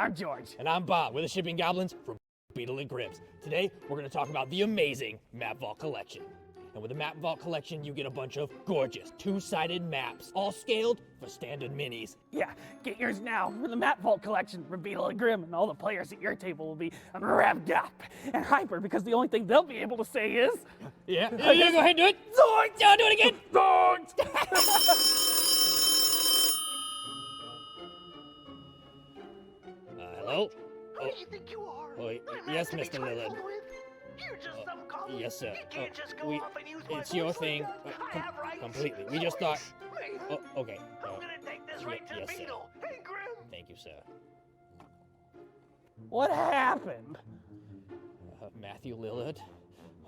I'm George. And I'm Bob. We're the Shipping Goblins from Beetle and Cribs. Today, we're going to talk about the amazing Map Vault Collection. And with the Map Vault Collection, you get a bunch of gorgeous two-sided maps, all scaled for standard minis. Yeah, get yours now for the Map Vault Collection from Beetle and Grimm, and all the players at your table will be revved up and hyper because the only thing they'll be able to say is... Yeah, go ahead and do it. Zoinks! Yeah, do it again. Zoinks! Hello? Who do you think you are? Yes, Mr. Lillard. You're just some common. Yes, sir. You can't just go off and use my It's your voice thing. like that. I have rights. Completely. We just thought... Wait, Oh, okay. I'm gonna take this right to yes, the sir. Beetle. Hey, Grim. Thank you, sir. What happened? Matthew Lillard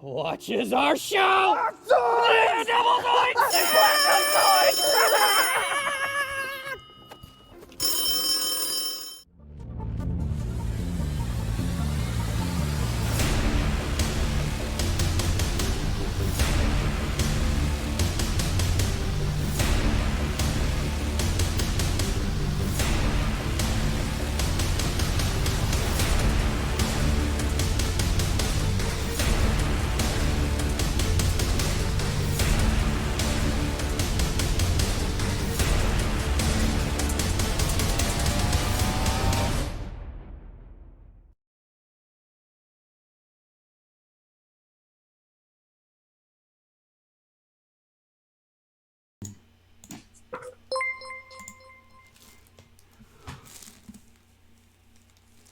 watches our show! Zoinks! Double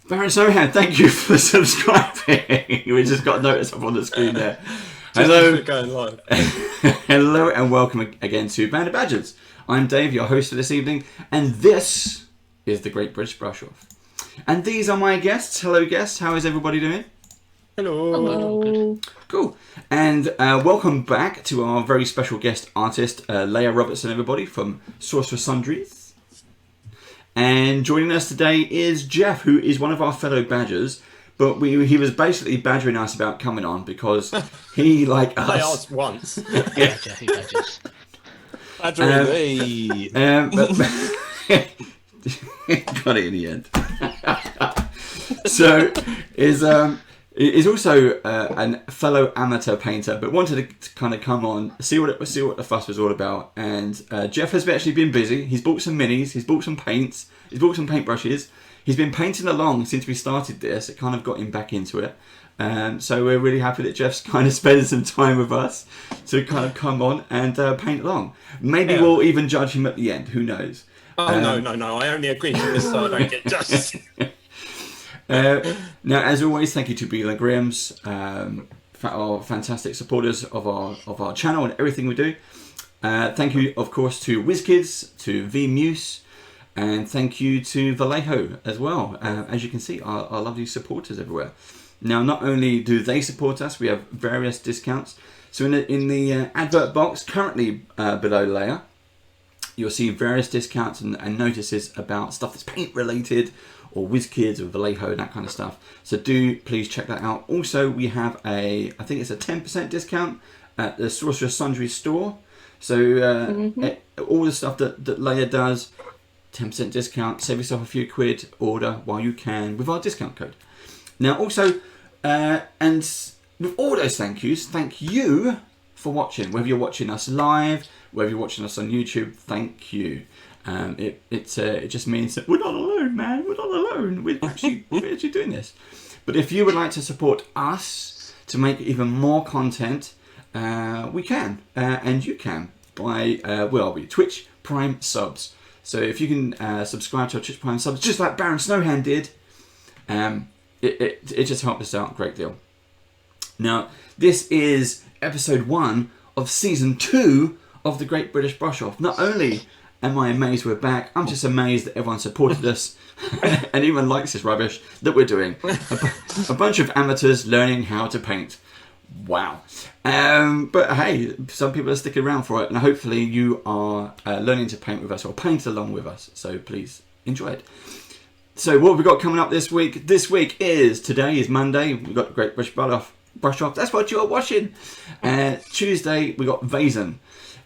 Baron Sohan, thank you for subscribing. We just got a notice up on the screen there. Hello. Hello and welcome again to Band of Badgers. I'm Dave, your host for this evening, and this is the Great British Brush Off. And these are my guests. Hello guests, how is everybody doing? Hello. Cool. And welcome back to our very special guest artist, Leia Robertson, everybody, from SUNDRIES. And joining us today is Jeff, who is one of our fellow Badgers, but he was basically badgering us about coming on because he, like us... I asked once. Yeah. Jeffy Badgers. Badgering me. Got it in the end. So, is also a fellow amateur painter, but wanted to kind of come on, see what the fuss was all about. And Jeff has actually been busy. He's bought some minis, he's bought some paints, he's bought some paintbrushes. He's been painting along since we started this. It kind of got him back into it. So we're really happy that Jeff's kind of spending some time with us to kind of come on and paint along. Maybe we'll even judge him at the end. Who knows? Oh, no. I only agree to this so I don't get judged. Now, as always, thank you to Beetle and Grimm's, our fantastic supporters of our channel and everything we do. Thank you, of course, to WizKids, to VMuse, and thank you to Vallejo as well. As you can see, our lovely supporters everywhere. Now, not only do they support us, we have various discounts. So in the advert box, currently below Leia, you'll see various discounts and notices about stuff that's paint related, or WizKids or Vallejo and that kind of stuff. So do please check that out. Also, we have I think it's a 10% discount at the Sorceress Sundries store. So all the stuff that Leia does, 10% discount. Save yourself a few quid. Order while you can with our discount code. Now also, and with all those thank yous, thank you for watching. Whether you're watching us live, whether you're watching us on YouTube, thank you. It just means that we're not alone, man. We're not alone. We're actually doing this. But if you would like to support us to make even more content, we can, and you can by where are we? Twitch Prime subs. So if you can subscribe to our Twitch Prime subs, just like Baron Snowhand did, it just helped us out a great deal. Now this is episode 1 of season 2 of the Great British Brush Off. Not only am I amazed we're back, I'm just amazed that everyone supported us and even likes this rubbish that we're doing. A bunch of amateurs learning how to paint. Wow. But hey, some people are sticking around for it, and hopefully you are learning to paint with us or paint along with us. So please enjoy it. So what have we got coming up this week? Today is Monday. We've got the Great British Brush Off. That's what you're watching. Tuesday we got Vazen.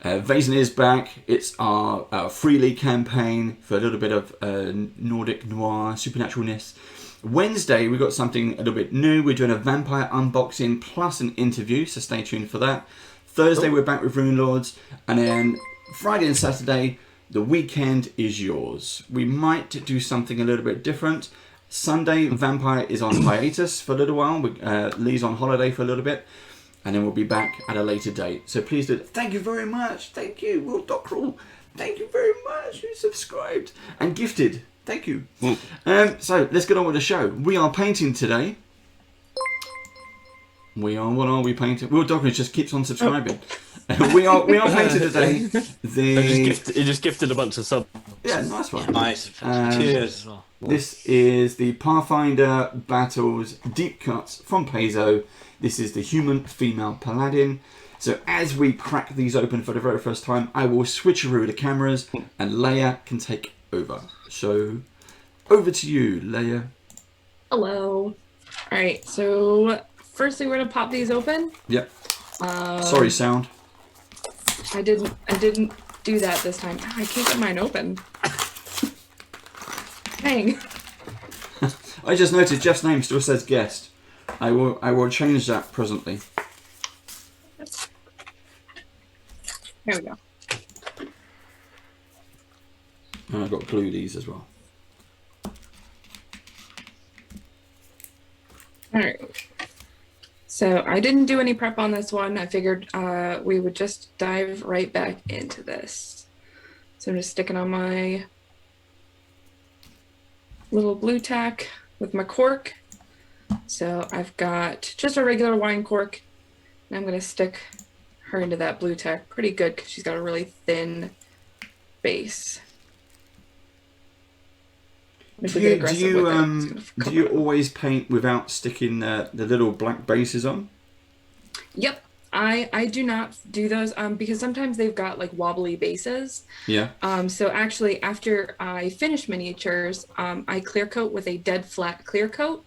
Vaesen is back. It's our Freely campaign for a little bit of Nordic noir supernaturalness. Wednesday, we've got something a little bit new. We're doing a vampire unboxing plus an interview, so stay tuned for that. Thursday, we're back with Runelords. And then Friday and Saturday, the weekend is yours. We might do something a little bit different. Sunday, Vampire is on hiatus for a little while. Lee's on holiday for a little bit. And then we'll be back at a later date. So please do. Thank you very much. Thank you, Will Dockrell. Thank you very much. You subscribed and gifted. Thank you. So let's get on with the show. We are painting today. What are we painting? Will Dockrell just keeps on subscribing. We are painting today. He just gifted a bunch of subs. Yeah, nice one. Nice. Cheers. This is the Pathfinder Battles Deepcuts from Paizo. This is the Human Female Paladin. So as we crack these open for the very first time, I will switcheroo the cameras and Leia can take over. So over to you, Leia. Hello. All right, so firstly we're gonna pop these open. Yep. Sorry, sound. I didn't do that this time. I can't get mine open. Dang. I just noticed Jeff's name still says guest. I will change that presently. There we go. And I've got to glue these as well. All right. So I didn't do any prep on this one. I figured we would just dive right back into this. So I'm just sticking on my little blue tack with my cork. So I've got just a regular wine cork, and I'm going to stick her into that blue tack pretty good because she's got a really thin base. Do you always paint without sticking the little black bases on? Yep. I do not do those because sometimes they've got like wobbly bases. Yeah. So actually after I finish miniatures, I clear coat with a dead flat clear coat.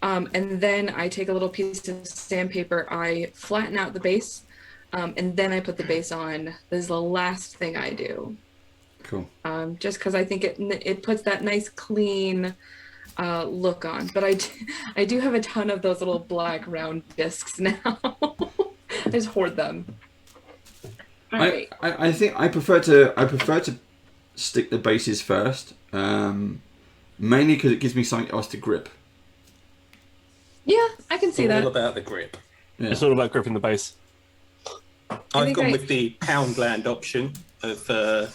And then I take a little piece of sandpaper, I flatten out the base, and then I put the base on. This is the last thing I do. Cool. Just because I think it puts that nice clean look on. But I do have a ton of those little black round discs now. I just hoard them. All right. I think I prefer to stick the bases first, mainly because it gives me something else to grip. Yeah, I can see that. All about the grip. Yeah. It's all about gripping the base. I've gone with the Poundland option of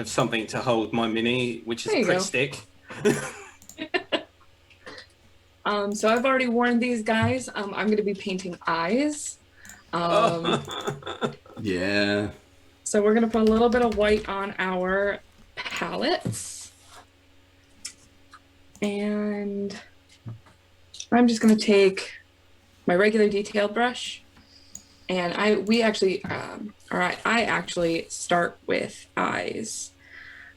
something to hold my mini, which is There a you prick go. stick. So I've already warned these guys. I'm going to be painting eyes. Yeah. So we're going to put a little bit of white on our palettes. And I'm just going to take my regular detail brush. And I actually start with eyes.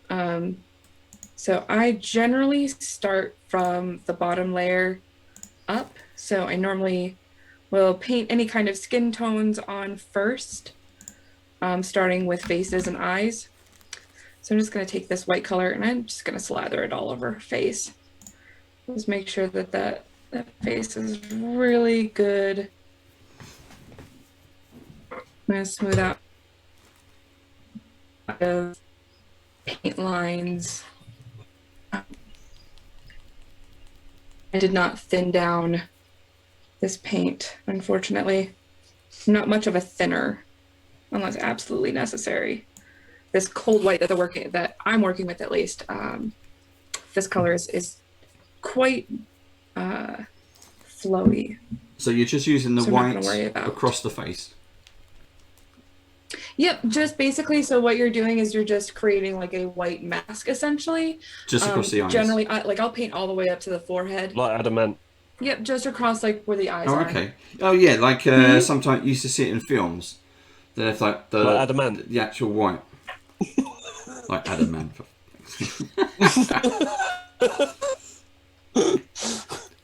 So I generally start from the bottom layer up. So I normally will paint any kind of skin tones on first, starting with faces and eyes. So I'm just going to take this white color and I'm just going to slather it all over her face. Just make sure that that face is really good. I'm going to smooth out paint lines. I did not thin down this paint, unfortunately. I'm not much of a thinner, unless absolutely necessary. This cold white that I'm working with, at least, this color is quite flowy. So you're just using the So I'm not gonna worry white about- across the face. Yep, just basically, so what you're doing is you're just creating like a white mask, essentially. Just across the eyes. Generally, I'll paint all the way up to the forehead. Like adamant. Yep, just across like where the eyes Oh, are. okay. Oh, yeah, like sometimes you used to see it in films. That if like the Like adamant. the actual white, like adamant.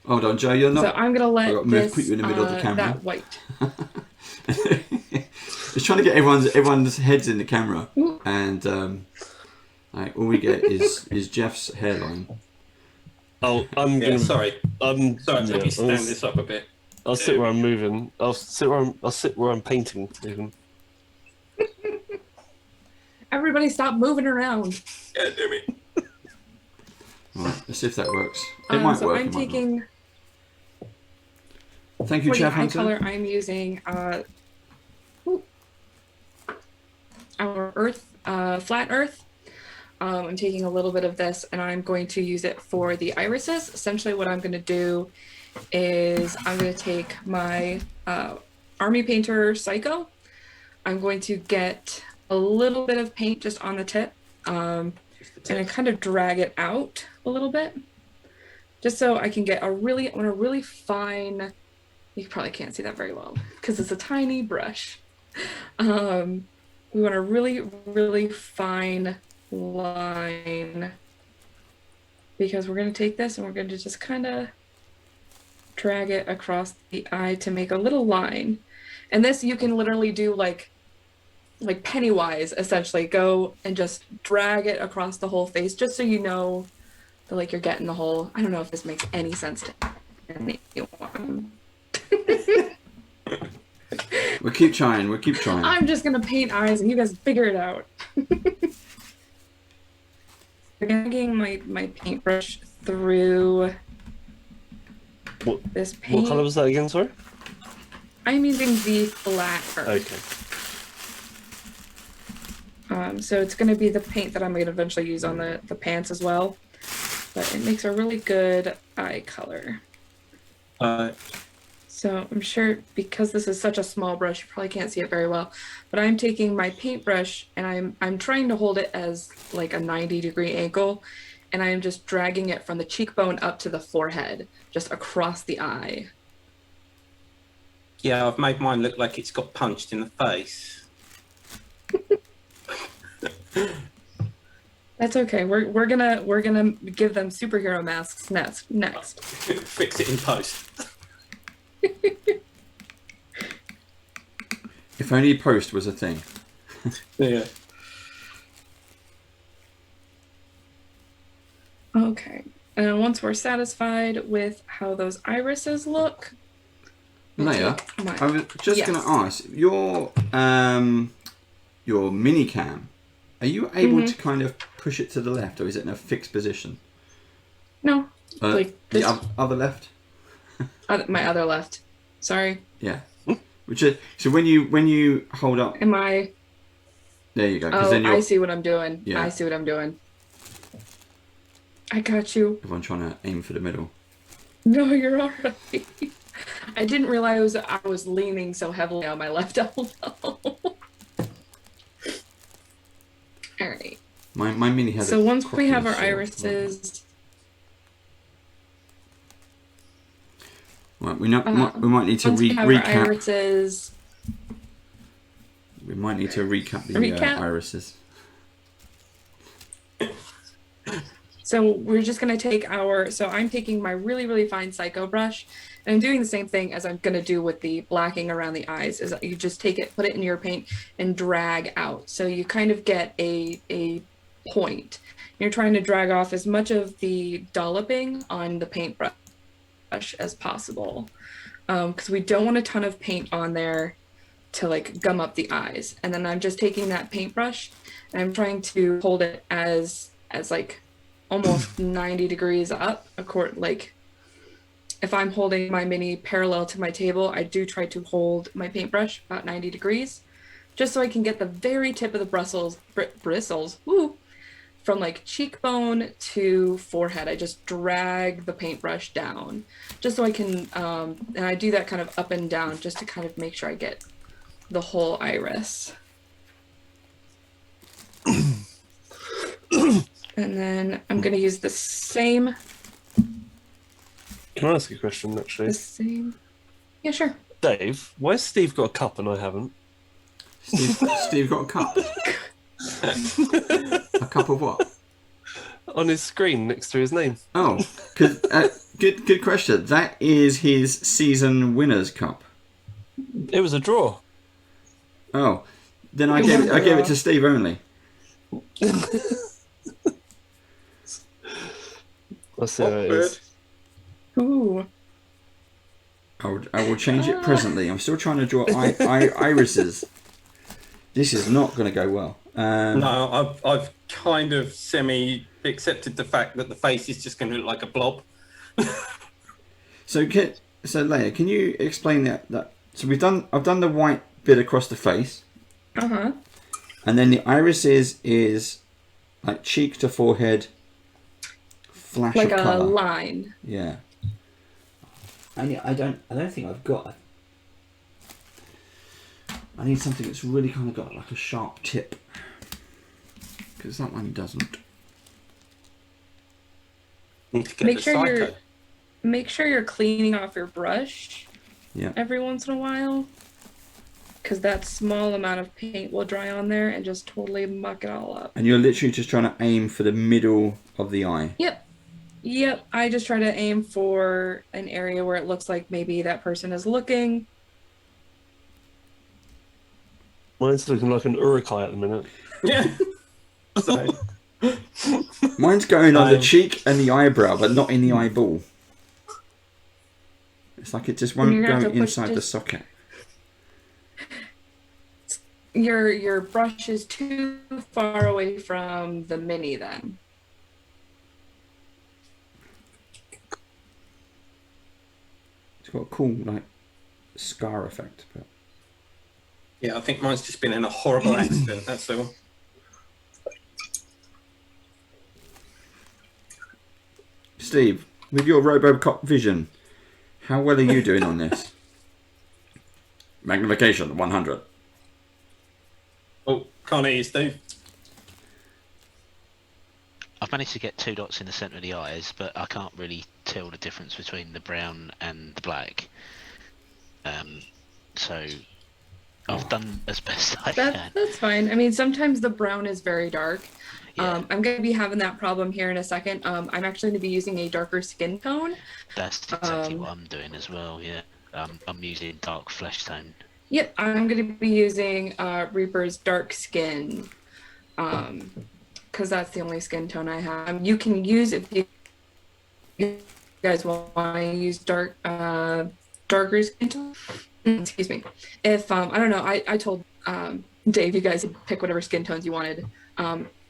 Hold on, Joe. You're So not. I'm gonna I've let got to this put you in the middle of the camera. that white. Just trying to get everyone's heads in the camera, and all we get is Jeff's hairline. Oh, I'm Yeah, gonna. sorry. I'm Sorry, let me stand I'll, this up a bit. I'll sit where I'm moving. I'll sit where I'm painting. Even. Everybody stop moving around. Yeah, do me. Right, let's see if that works. It might So work. I'm it might not. taking Thank you, for the Chav eye Hunter. color. I'm using our Earth, flat Earth. I'm taking a little bit of this, and I'm going to use it for the irises. Essentially, what I'm going to do is I'm going to take my Army Painter Psycho. I'm going to get a little bit of paint just on the tip, and I kind of drag it out a little bit, just so I can get a really fine. You probably can't see that very well because it's a tiny brush. We want a really fine line, because we're going to take this and we're going to just kind of drag it across the eye to make a little line. And this you can literally do like Pennywise, essentially. Go and just drag it across the whole face, just so you know that like you're getting the whole. I don't know if this makes any sense to anyone. We'll keep trying. I'm just gonna paint eyes and you guys figure it out. Dragging my paintbrush through this paint. What colour was that again, sorry? I'm using the flat earth. Okay. So it's going to be the paint that I'm going to eventually use on the pants as well. But it makes a really good eye color. So I'm sure because this is such a small brush, you probably can't see it very well. But I'm taking my paintbrush and I'm trying to hold it as like a 90-degree angle. And I'm just dragging it from the cheekbone up to the forehead, just across the eye. Yeah, I've made mine look like it's got punched in the face. That's okay. We're gonna give them superhero masks next. Fix it in post. If only post was a thing. Yeah. Okay. And once we're satisfied with how those irises look, Leia, my- I was just Yes. going to ask, your mini cam, are you able to kind of push it to the left, or is it in a fixed position? No, like the this, other left? my other left. Sorry. Yeah. Which is, so when you hold up, Am I? there you go. 'cause Oh, then you're I see what I'm doing. Yeah. I see what I'm doing. I got you. everyone trying to aim for the middle. No, you're all right. I didn't realize I was leaning so heavily on my left elbow. All right. My mini has. So a once we have our cocktail sword. irises, Right, we might need to once we have our recap. irises, We might need to recap the Recap? irises. so we're just gonna take our. So I'm taking my really fine Psycho brush, and I'm doing the same thing as I'm gonna do with the blacking around the eyes. Is that you just take it, put it in your paint, and drag out. So you kind of get a point. You're trying to drag off as much of the dolloping on the paintbrush as possible, because we don't want a ton of paint on there to like gum up the eyes. And then I'm just taking that paintbrush and I'm trying to hold it as like almost 90 degrees up. Like if I'm holding my mini parallel to my table, I do try to hold my paintbrush about 90 degrees, just so I can get the very tip of the bristles, woo, from like cheekbone to forehead. I just drag the paintbrush down, just so I can, and I do that kind of up and down, just to kind of make sure I get the whole iris. And then I'm gonna use the same. Can I ask you a question, actually? The same. Yeah, sure. Dave, why's Steve got a cup and I haven't? Steve got a cup. A cup of what? On his screen next to his name. Oh, good question. That is his season winners cup. It was a draw. Oh, then I gave it to Steve only. Let's see how it is. Ooh. I will change it presently. I'm still trying to draw irises. This is not going to go well. No, I've kind of semi accepted the fact that the face is just going to look like a blob. So Leia, can you explain that? So I've done the white bit across the face. Uh-huh. And then the iris is like cheek to forehead, flash Like of a colour. line. Yeah. I don't think I've got. I need something that's really kind of got like a sharp tip, because that one doesn't. Need to get Make the sure psycho. Make sure you're cleaning off your brush. Yeah. Every once in a while, because that small amount of paint will dry on there and just totally muck it all up. And you're literally just trying to aim for the middle of the eye. Yep. I just try to aim for an area where it looks like maybe that person is looking. Mine's looking like an urukai at the minute. Yeah. So, Mine's going on the cheek and the eyebrow, but not in the eyeball. It's like it just won't You're gonna go have to push inside the just- socket. Your brush is too far away from the mini then. It's got a cool like scar effect. But yeah, I think mine's just been in a horrible accident. That's all. Steve, with your RoboCop vision, how well are you doing on this? Magnification 100. Oh, can't hear you, Steve. I've managed to get 2 dots in the centre of the eyes, but I can't really tell the difference between the brown and the black. So I've done as best I can. That's fine. I mean, sometimes the brown is very dark. Yeah. I'm going to be having that problem here in a second. I'm actually going to be using a darker skin tone. That's exactly what I'm doing as well, yeah. I'm using dark flesh tone. Yep, I'm going to be using Reaper's dark skin. Because that's the only skin tone I have. You can use, if you guys want to use darker skin tone. Excuse me. If, I don't know, I told Dave you guys to pick whatever skin tones you wanted.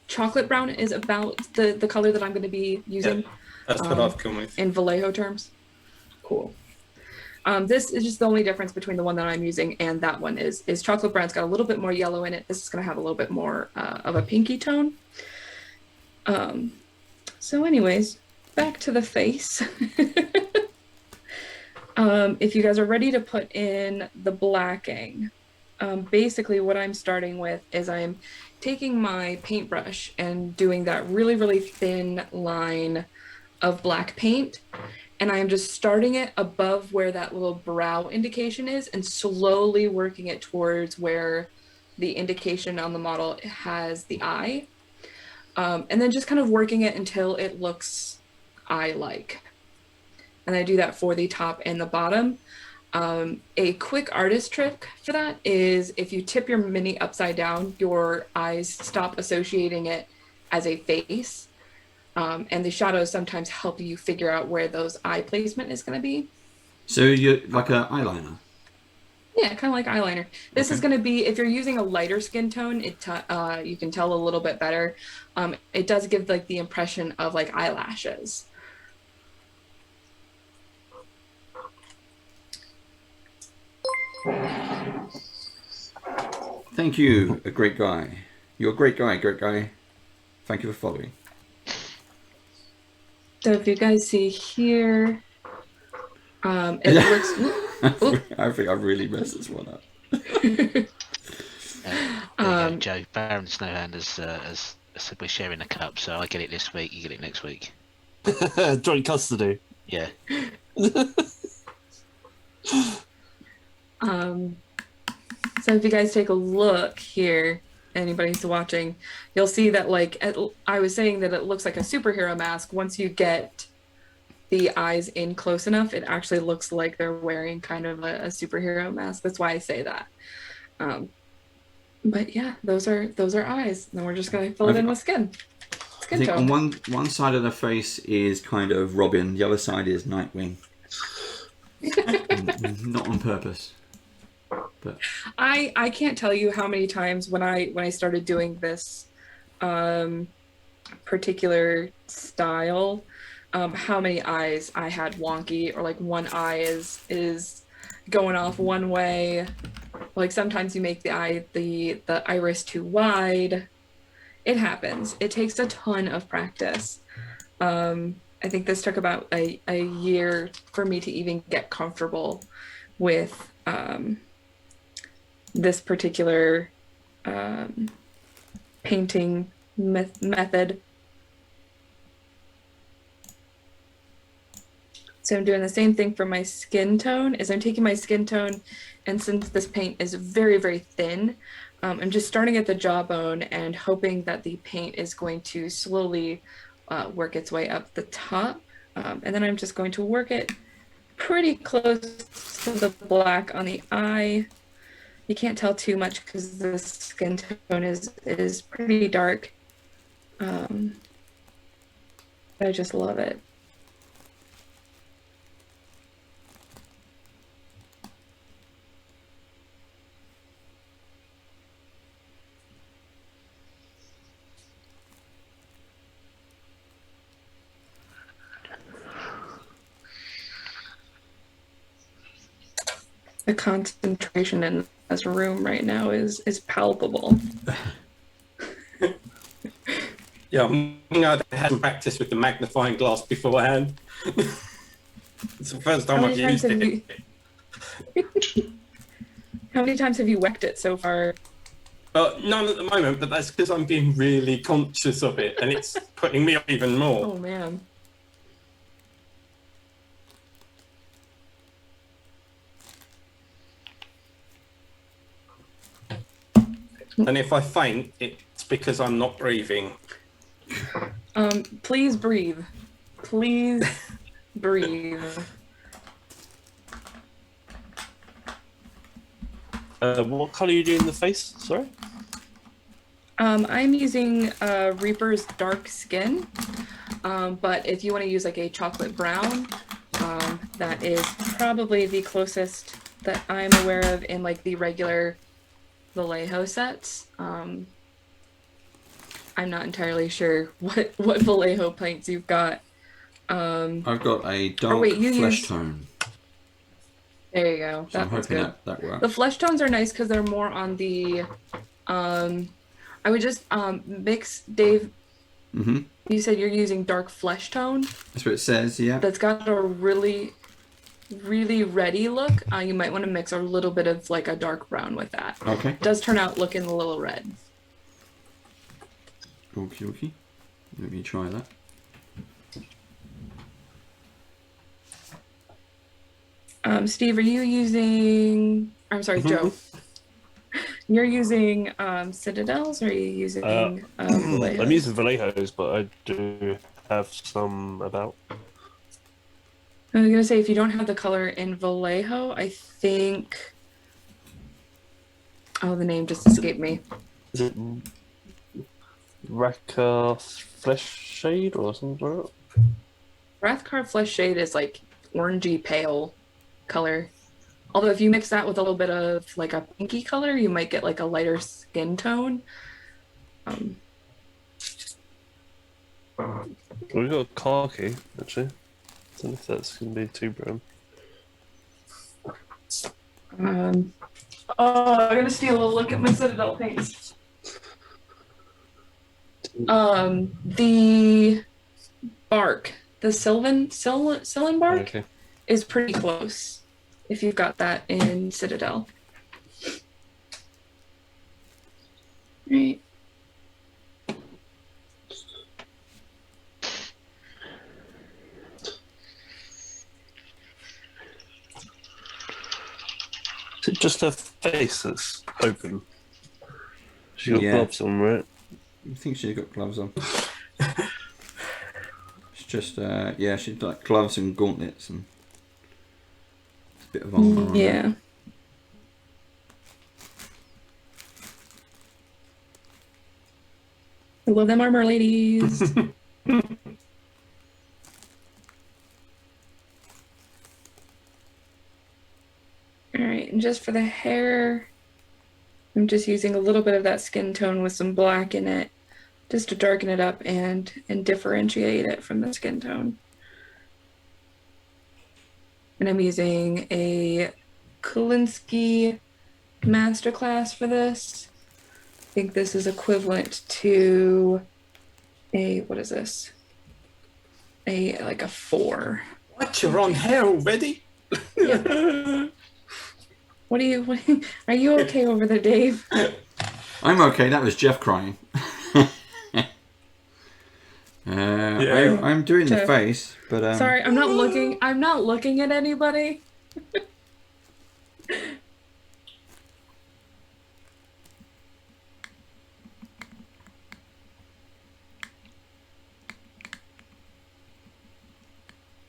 Chocolate brown is about the color that I'm going to be using. Yeah, that's what I've come with. In Vallejo terms. Cool. This is just the only difference between the one that I'm using and that one is chocolate brown's got a little bit more yellow in it. This is going to have a little bit more of a pinky tone. So anyways, back to the face. If you guys are ready to put in the blacking, basically what I'm starting with is I'm taking my paintbrush and doing that really, really thin line of black paint. And I'm just starting it above where that little brow indication is and slowly working it towards where the indication on the model has the eye. And then just kind of working it until it looks eye-like. And I do that for the top and the bottom. A quick artist trick for that is if you tip your mini upside down, your eyes stop associating it as a face. And the shadows sometimes help you figure out where those eye placement is going to be. So you're like an eyeliner? Yeah, kind of like eyeliner. This is going to be, if you're using a lighter skin tone, you can tell a little bit better. It does give like the impression of like eyelashes. Thank you, a great guy. You're a great guy, great guy. Thank you for following. So if you guys see here, it looks... I think I really messed this one up. There you go, Joe. Baron Snowhand has said we're sharing a cup, so I get it this week, you get it next week. Joint custody. Yeah. So if you guys take a look here, anybody who's watching, you'll see that like I was saying that it looks like a superhero mask. Once you get the eyes in close enough, it actually looks like they're wearing kind of a superhero mask. That's why I say that. But yeah, those are eyes. And then we're just gonna fill it in with skin. I Skin think tone. on one side of the face is kind of Robin, the other side is Nightwing. Not on purpose. But I can't tell you how many times when I started doing this particular style, how many eyes I had wonky, or like one eye is going off one way. Like sometimes you make the iris too wide. It happens. It takes a ton of practice. I think this took about a year for me to even get comfortable with this particular painting method. So I'm doing the same thing for my skin tone, is I'm taking my skin tone, and since this paint is very, very thin, I'm just starting at the jawbone and hoping that the paint is going to slowly work its way up the top. And then I'm just going to work it pretty close to the black on the eye. You can't tell too much because the skin tone is pretty dark. I just love it. The concentration in this room right now is palpable. Yeah, I had some practice with the magnifying glass beforehand. It's the first time I've used it. How many times have you whacked it so far? None at the moment, but that's because I'm being really conscious of it, and it's putting me off even more. Oh man. And if I faint, it's because I'm not breathing. Please breathe. Please breathe. What colour are you doing in the face? Sorry? I'm using Reaper's Dark Skin, but if you want to use like a chocolate brown, that is probably the closest that I'm aware of in like the regular Vallejo sets. I'm not entirely sure what Vallejo paints you've got. I've got a dark flesh tone. There you go. So I'm hoping that works. The flesh tones are nice because they're more on the. I would just mix, Dave. Mm-hmm. You said you're using dark flesh tone. That's what it says. Yeah. That's got a really, really reddy look. You might want to mix a little bit of like a dark brown with that. Okay. It does turn out looking a little red. Okie dokie. Let me try that. Steve, are you using? I'm sorry, Joe. You're using Citadels, or are you using Vallejos? I'm using Vallejos, but I do have some about. I was gonna say, if you don't have the color in Vallejo, I think. Oh, the name just escaped me. Is it Rathcar Flesh Shade or something like that? Rathcar Flesh Shade is like orangey pale color. Although if you mix that with a little bit of like a pinky color, you might get like a lighter skin tone. We've got khaki, actually. I don't know if that's going to be too brown. I'm gonna steal a look at my Citadel paints. The bark, the Sylvan bark, is pretty close if you've got that in Citadel. Right. Is it just her face that's open? She got gloves on, right? I think she's got gloves on. It's just, yeah, she's got gloves and gauntlets and a bit of armor on Yeah. I love them armor ladies. All right, and just for the hair, I'm just using a little bit of that skin tone with some black in it, just to darken it up and differentiate it from the skin tone. And I'm using a Kulinski Masterclass for this. I think this is equivalent to a, what is this? Like a 4. What, you're on hair already? Yeah. What are you okay over there, Dave? I'm okay. That was Jeff crying. I'm doing the Jeff. face, but Sorry, I'm not looking at anybody.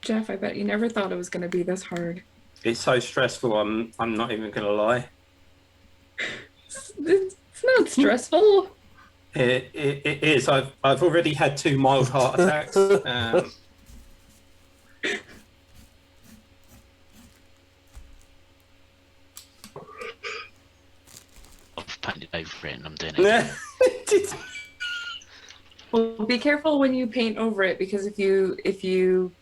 Jeff, I bet you never thought it was going to be this hard. It's so stressful. I'm not even gonna lie. It's not stressful. It is. I've already had 2 mild heart attacks. I've painted over it and I'm doing it. Well, be careful when you paint over it, because if you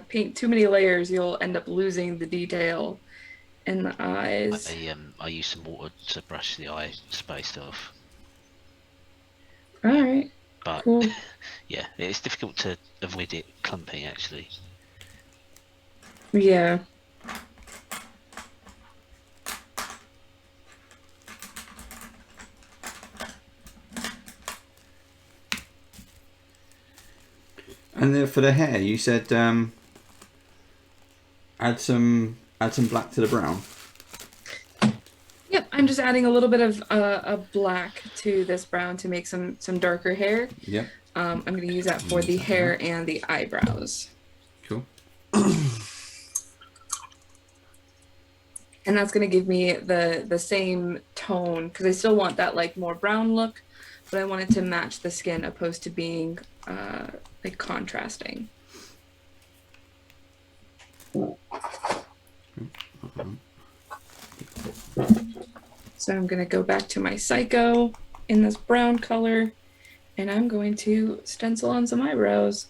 paint too many layers, you'll end up losing the detail in the eyes. I use some water to brush the eye space off. All right. But Cool. yeah, it's difficult to avoid it clumping actually. Yeah. and then for the hair, you said add some black to the brown. Yep, I'm just adding a little bit of a black to this brown to make some darker hair. Yep. I'm going to use that for the hair and the eyebrows. Cool. And that's going to give me the same tone, because I still want that like more brown look, but I want it to match the skin opposed to being like contrasting. So I'm going to go back to my Psycho in this brown color, and I'm going to stencil on some eyebrows.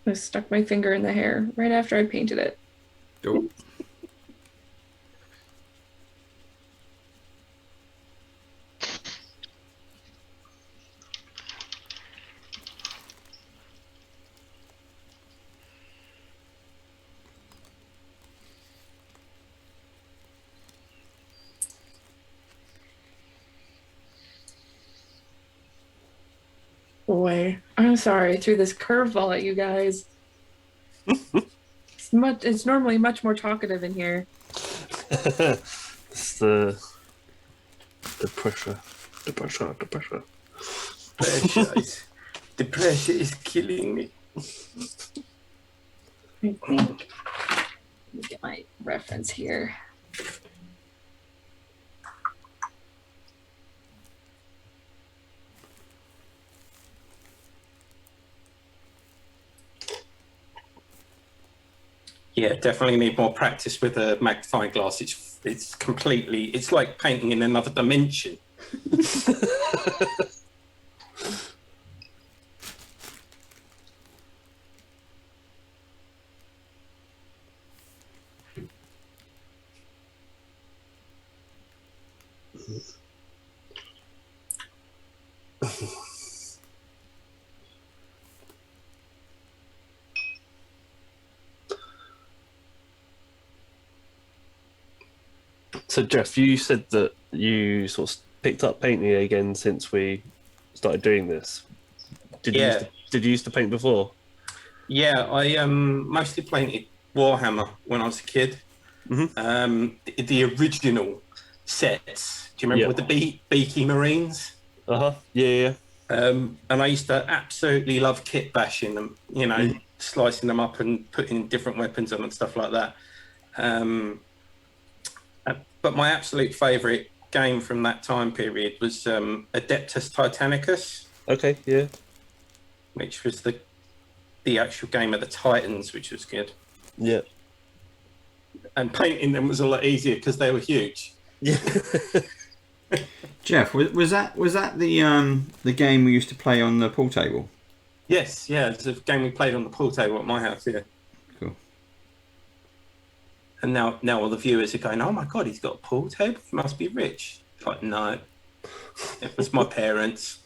I stuck my finger in the hair right after I painted it. Cool. Boy, I'm sorry I threw this curveball at you guys. It's normally much more talkative in here. It's the pressure. The pressure. The pressure is killing me. I think. Let me get my reference here. Yeah, definitely need more practice with a magnifying glass. It's completely. It's like painting in another dimension. So Jeff, you said that you sort of picked up painting again since we started doing this. Did you used to paint before? Yeah, I mostly painted Warhammer when I was a kid. Mm-hmm. The original sets. Do you remember with the Beaky Marines? Yeah. And I used to absolutely love kit bashing them, you know, slicing them up and putting different weapons on and stuff like that. But my absolute favourite game from that time period was Adeptus Titanicus. Okay, yeah. Which was the actual game of the Titans, which was good. Yeah. And painting them was a lot easier because they were huge. Yeah. Jeff, was that the game we used to play on the pool table? Yes, yeah, it's a game we played on the pool table at my house. Yeah. Cool. And now all the viewers are going, "Oh my god, he's got a pool table. He must be rich." It's like, no, it was my parents.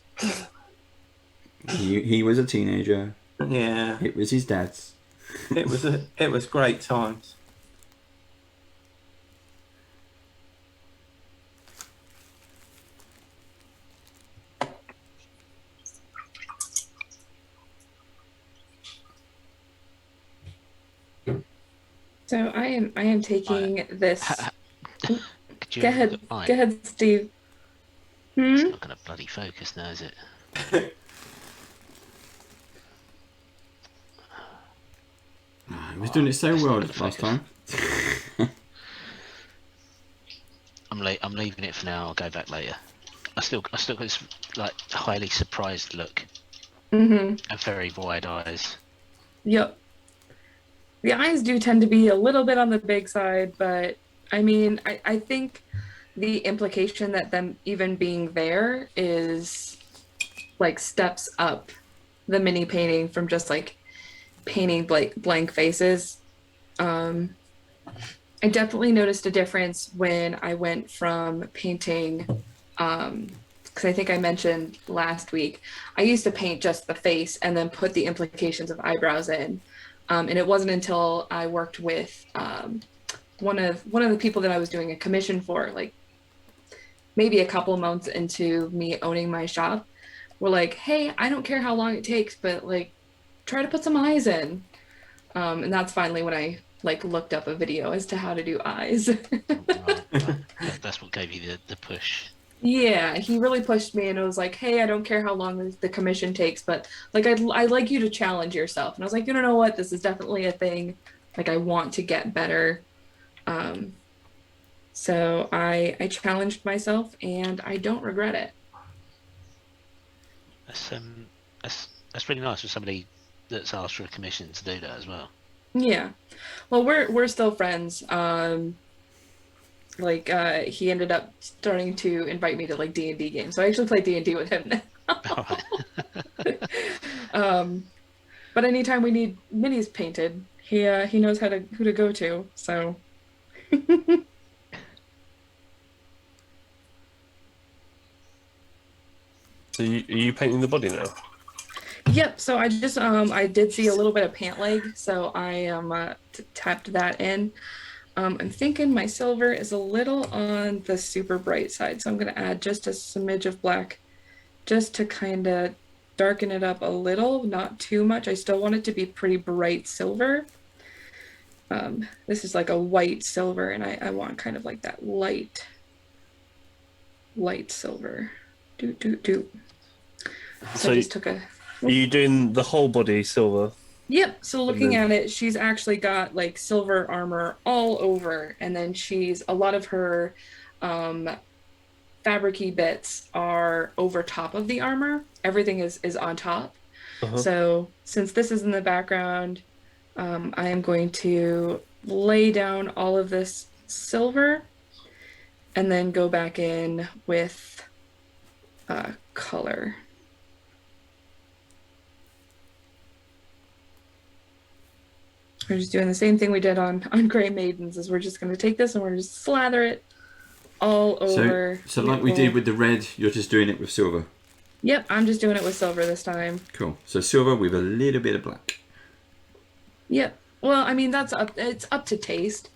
He was a teenager. Yeah. It was his dad's. It was great times. So I am taking this. Could you Go ahead, look at mine? go ahead, Steve. It's not going to bloody focus now, is it? He was doing it so well last time. I'm leaving it for now. I'll go back later. I still got this like highly surprised look and very wide eyes. Yep. The eyes do tend to be a little bit on the big side, but I mean, I think the implication that them even being there is like steps up the mini painting from just like painting blank faces. I definitely noticed a difference when I went from painting, because I think I mentioned last week, I used to paint just the face and then put the implications of eyebrows in. And it wasn't until I worked with one of the people that I was doing a commission for, like maybe a couple months into me owning my shop, were like, "Hey, I don't care how long it takes, but like try to put some eyes in." And that's finally when I like looked up a video as to how to do eyes. That's what gave you the push. Yeah, he really pushed me and it was like, "Hey, I don't care how long the commission takes, but like I'd like you to challenge yourself." And I was like, "You know what? This is definitely a thing. Like I want to get better." So I challenged myself and I don't regret it. That's really nice for somebody that's asked for a commission to do that as well. Yeah. Well, we're still friends. He ended up starting to invite me to like D&D games. So I actually play D&D with him now. But anytime we need minis painted, he knows who to go to. So So are you painting the body now? Yep. So I just I did see a little bit of pant leg, so I tapped that in. I'm thinking my silver is a little on the super bright side, so I'm gonna add just a smidge of black, just to kind of darken it up a little, not too much. I still want it to be pretty bright silver. This is like a white silver, and I want kind of like that light silver. So I just took a. Are you doing the whole body silver? Yep. So looking at it, she's actually got like silver armor all over, and then a lot of her fabric-y bits are over top of the armor. Everything is on top. So since this is in the background, I am going to lay down all of this silver and then go back in with color. We're just doing the same thing we did on Grey Maidens, is we're just going to take this and we're just slather it all over. So like we did with the red, you're just doing it with silver? Yep, I'm just doing it with silver this time. Cool. So silver with a little bit of black. Yep. Well, I mean, it's up to taste.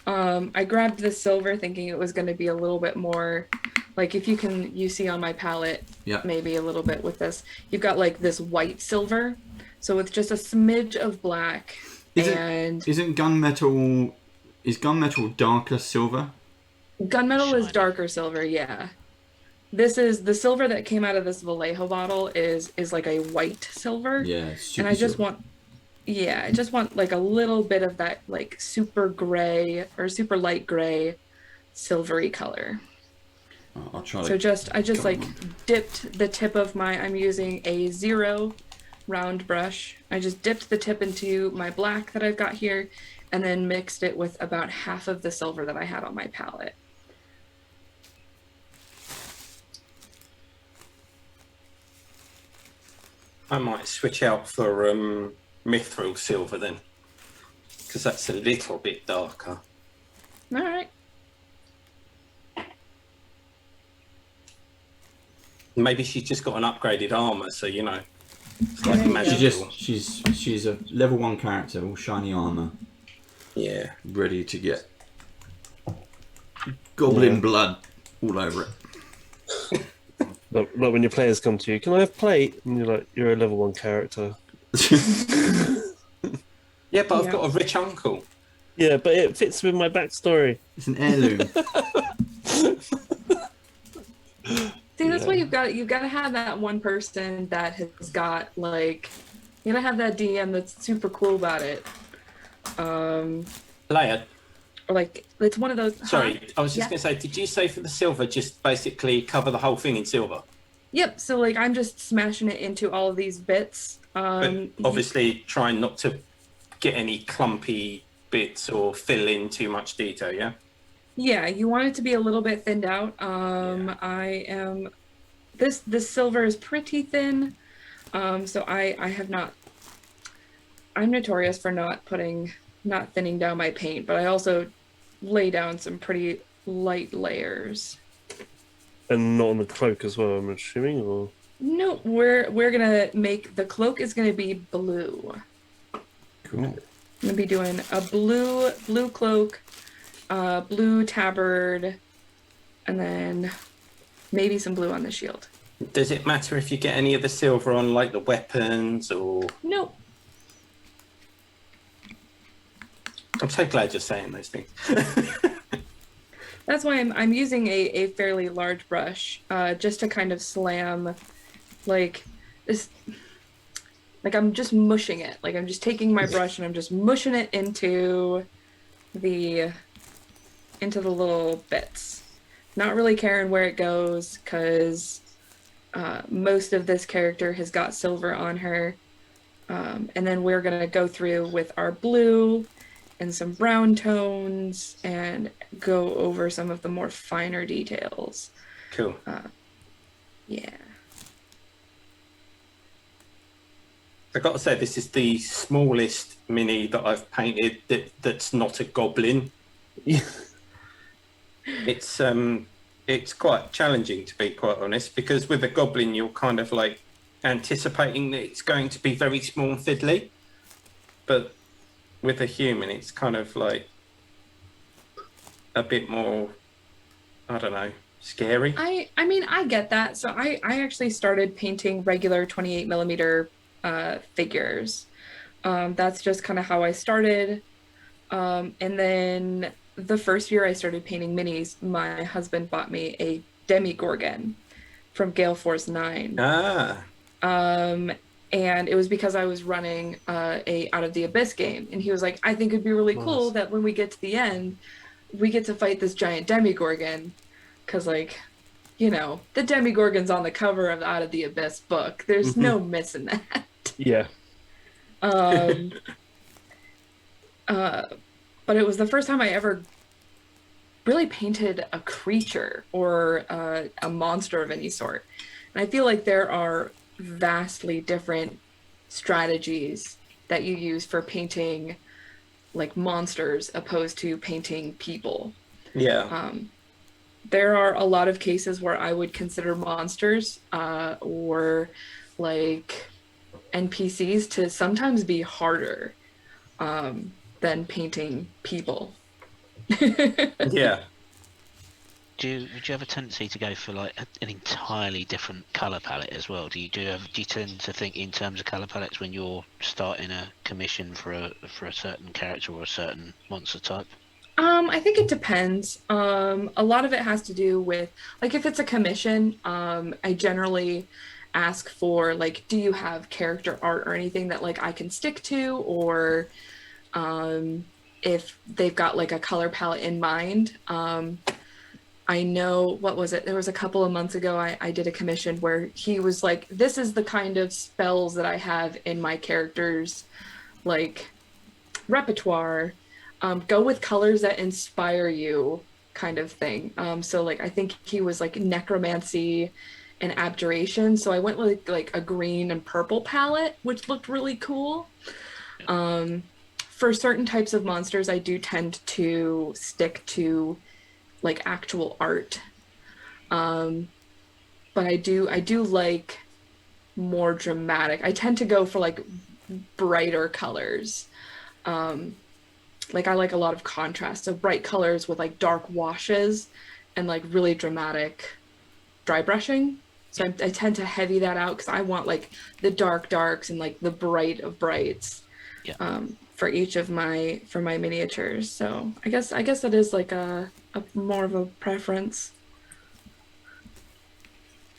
I grabbed the silver thinking it was going to be a little bit more, like if you see on my palette, maybe a little bit with this, you've got like this white silver. So with just a smidge of black. Is gunmetal darker silver? Gunmetal is darker silver, yeah. this is the silver that came out of this Vallejo bottle is like a white silver. Yeah, and I just want like a little bit of that like super gray or super light gray silvery color. I'll try. So I just like dipped the tip of I'm using a 0 round brush. I just dipped the tip into my black that I've got here and then mixed it with about half of the silver that I had on my palette. I might switch out for mithril silver then, because that's a little bit darker. All right. Maybe she's just got an upgraded armor, so you know, it's like magical. She's a level 1 character, all shiny armor. Yeah, ready to get goblin blood all over it. Like when your players come to you, can I have plate? And you're like, you're a level 1 character. Yeah, but I've got a rich uncle. Yeah, but it fits with my backstory. It's an heirloom. See, that's why you've got to have that one person that has got like, you gotta have that DM that's super cool about it. Leia. Or like it's one of those. Sorry, I was just gonna say, did you say for the silver, just basically cover the whole thing in silver? Yep. So like I'm just smashing it into all of these bits. But obviously, trying not to get any clumpy bits or fill in too much detail. Yeah. Yeah, you want it to be a little bit thinned out. I am. This silver is pretty thin, so I have not. I'm notorious for not thinning down my paint, but I also lay down some pretty light layers. And not on the cloak as well, I'm assuming, or? No, we're gonna make the cloak is gonna be blue. Cool. I'm gonna be doing a blue cloak, blue tabard, and then maybe some blue on the shield. Does it matter if you get any of the silver on like the weapons or? Nope. I'm so glad you're saying those things. That's why I'm using a fairly large brush, just to kind of slam, like this. Like I'm just mushing it. Like I'm just taking my brush and I'm just mushing it into the little bits. Not really caring where it goes, because most of this character has got silver on her. And then we're gonna go through with our blue and some brown tones and go over some of the more finer details. Cool. Yeah. I got to say, this is the smallest mini that I've painted that's not a goblin. It's quite challenging, to be quite honest, because with a goblin you're kind of like anticipating that it's going to be very small and fiddly, but with a human it's kind of like a bit more, I don't know, scary. I mean, I get that. So I actually started painting regular 28mm figures. That's just kind of how I started. And then the first year I started painting minis, my husband bought me a Demigorgon from Gale Force 9. And it was because I was running a Out of the Abyss game, and he was like, I think it'd be really cool that when we get to the end, we get to fight this giant Demigorgon, because like, you know, the Demigorgon's on the cover of the Out of the Abyss book. There's no missing that. Yeah. But it was the first time I ever really painted a creature or a monster of any sort. And I feel like there are vastly different strategies that you use for painting like monsters opposed to painting people. Yeah. There are a lot of cases where I would consider monsters or like NPCs to sometimes be harder than painting people. Yeah. Would you have a tendency to go for like an entirely different color palette as well? Do you tend to think in terms of color palettes when you're starting a commission for a certain character or a certain monster type? I think it depends. A lot of it has to do with, like, if it's a commission, I generally ask for, like, do you have character art or anything that, like, I can stick to, or if they've got, like, a color palette in mind. I know, what was it? There was a couple of months ago, I did a commission where he was like, this is the kind of spells that I have in my character's, like, repertoire. Go with colors that inspire you, kind of thing. So like I think he was like necromancy and abjuration. So I went with like a green and purple palette, which looked really cool. For certain types of monsters, I do tend to stick to like actual art. But I do like more dramatic. I tend to go for like brighter colors. Like I like a lot of contrast, so bright colors with like dark washes and like really dramatic dry brushing. So I tend to heavy that out because I want like the dark darks and like the bright of brights for each of my miniatures. So I guess that is like a more of a preference.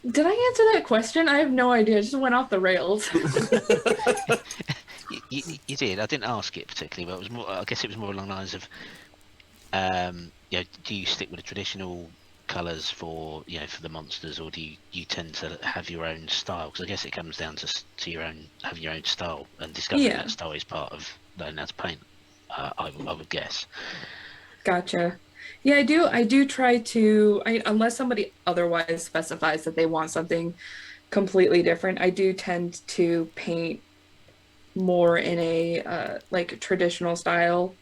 Did I answer that question? I have no idea. I just went off the rails. You did. I didn't ask it particularly, but it was more. I guess it was more along the lines of, do you stick with the traditional colours for for the monsters, or do you tend to have your own style? Because I guess it comes down to your own having your own style, and discovering that style is part of learning how to paint. I would guess. Gotcha. Yeah, I do try to. Unless somebody otherwise specifies that they want something completely different, I do tend to paint more in a like traditional style.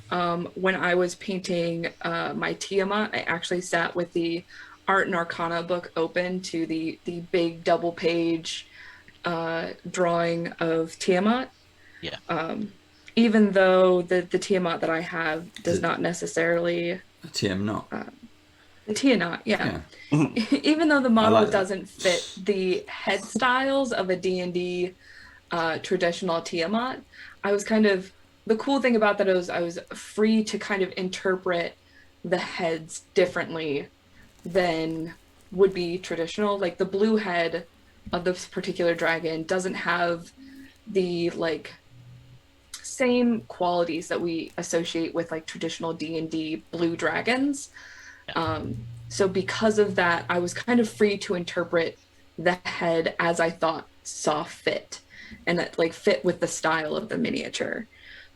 When I was painting my Tiamat, I actually sat with the Art and Arcana book open to the big double page drawing of Tiamat. Yeah. Even though the Tiamat that I have does not necessarily the Tiamat, yeah. Even though the model doesn't fit the head styles of a D&D traditional Tiamat, I was kind of, the cool thing about that is I was free to kind of interpret the heads differently than would be traditional. Like the blue head of this particular dragon doesn't have the like same qualities that we associate with like traditional D&D blue dragons. So because of that, I was kind of free to interpret the head as I thought saw fit, and that like fit with the style of the miniature.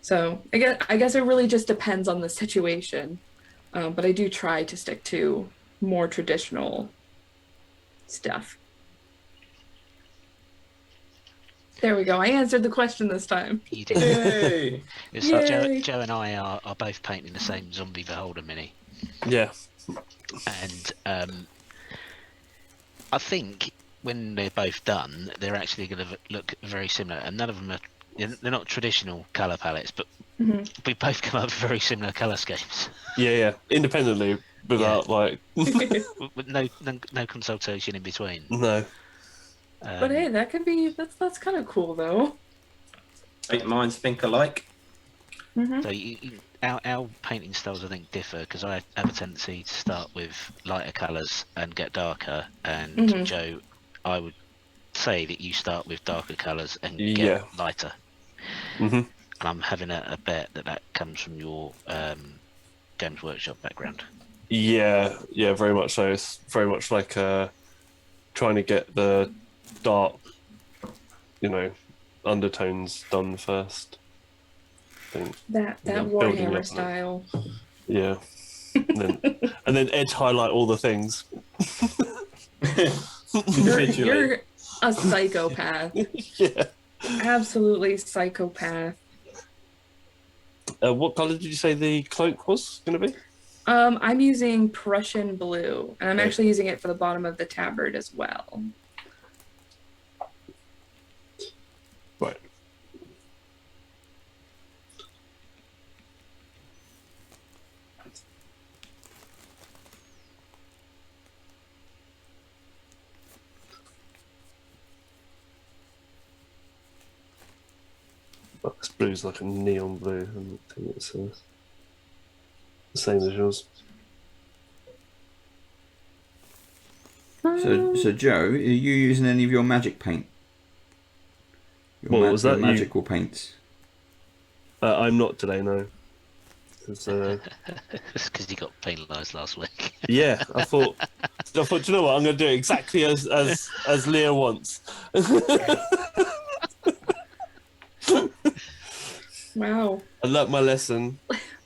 So I guess it really just depends on the situation, but I do try to stick to more traditional stuff. There we go. I answered the question this time. You did. Yay! It's like Joe and I are both painting the same Zombie Beholder mini. Yeah. And I think when they're both done, they're actually going to look very similar. And none of them they're not traditional colour palettes, but we both come up with very similar colour schemes. Yeah. Independently, without like with no consultation in between. No. But hey, that could be that's kind of cool though. Eight minds think alike. So our painting styles I think differ, because I have a tendency to start with lighter colours and get darker, and Joe, I would say that you start with darker colours and get lighter. And I'm having a bet that comes from your Games Workshop background. Yeah, very much so. It's very much like trying to get the dark, undertones done first. I think. That Warhammer style. Yeah. and then edge highlight all the things. You're a psychopath. Yeah. Absolutely psychopath. What color did you say the cloak was going to be? I'm using Prussian blue, and I'm actually using it for the bottom of the tabard as well. Right. This blue's like a neon blue. I don't think it's Same as yours. So Joe, are you using any of your magic paint? What was your that? magical paints? I'm not today, no. It's, It's because you got penalised last week. yeah, I thought, do you know what? I'm going to do it exactly as Leia wants. Wow. I learnt my lesson.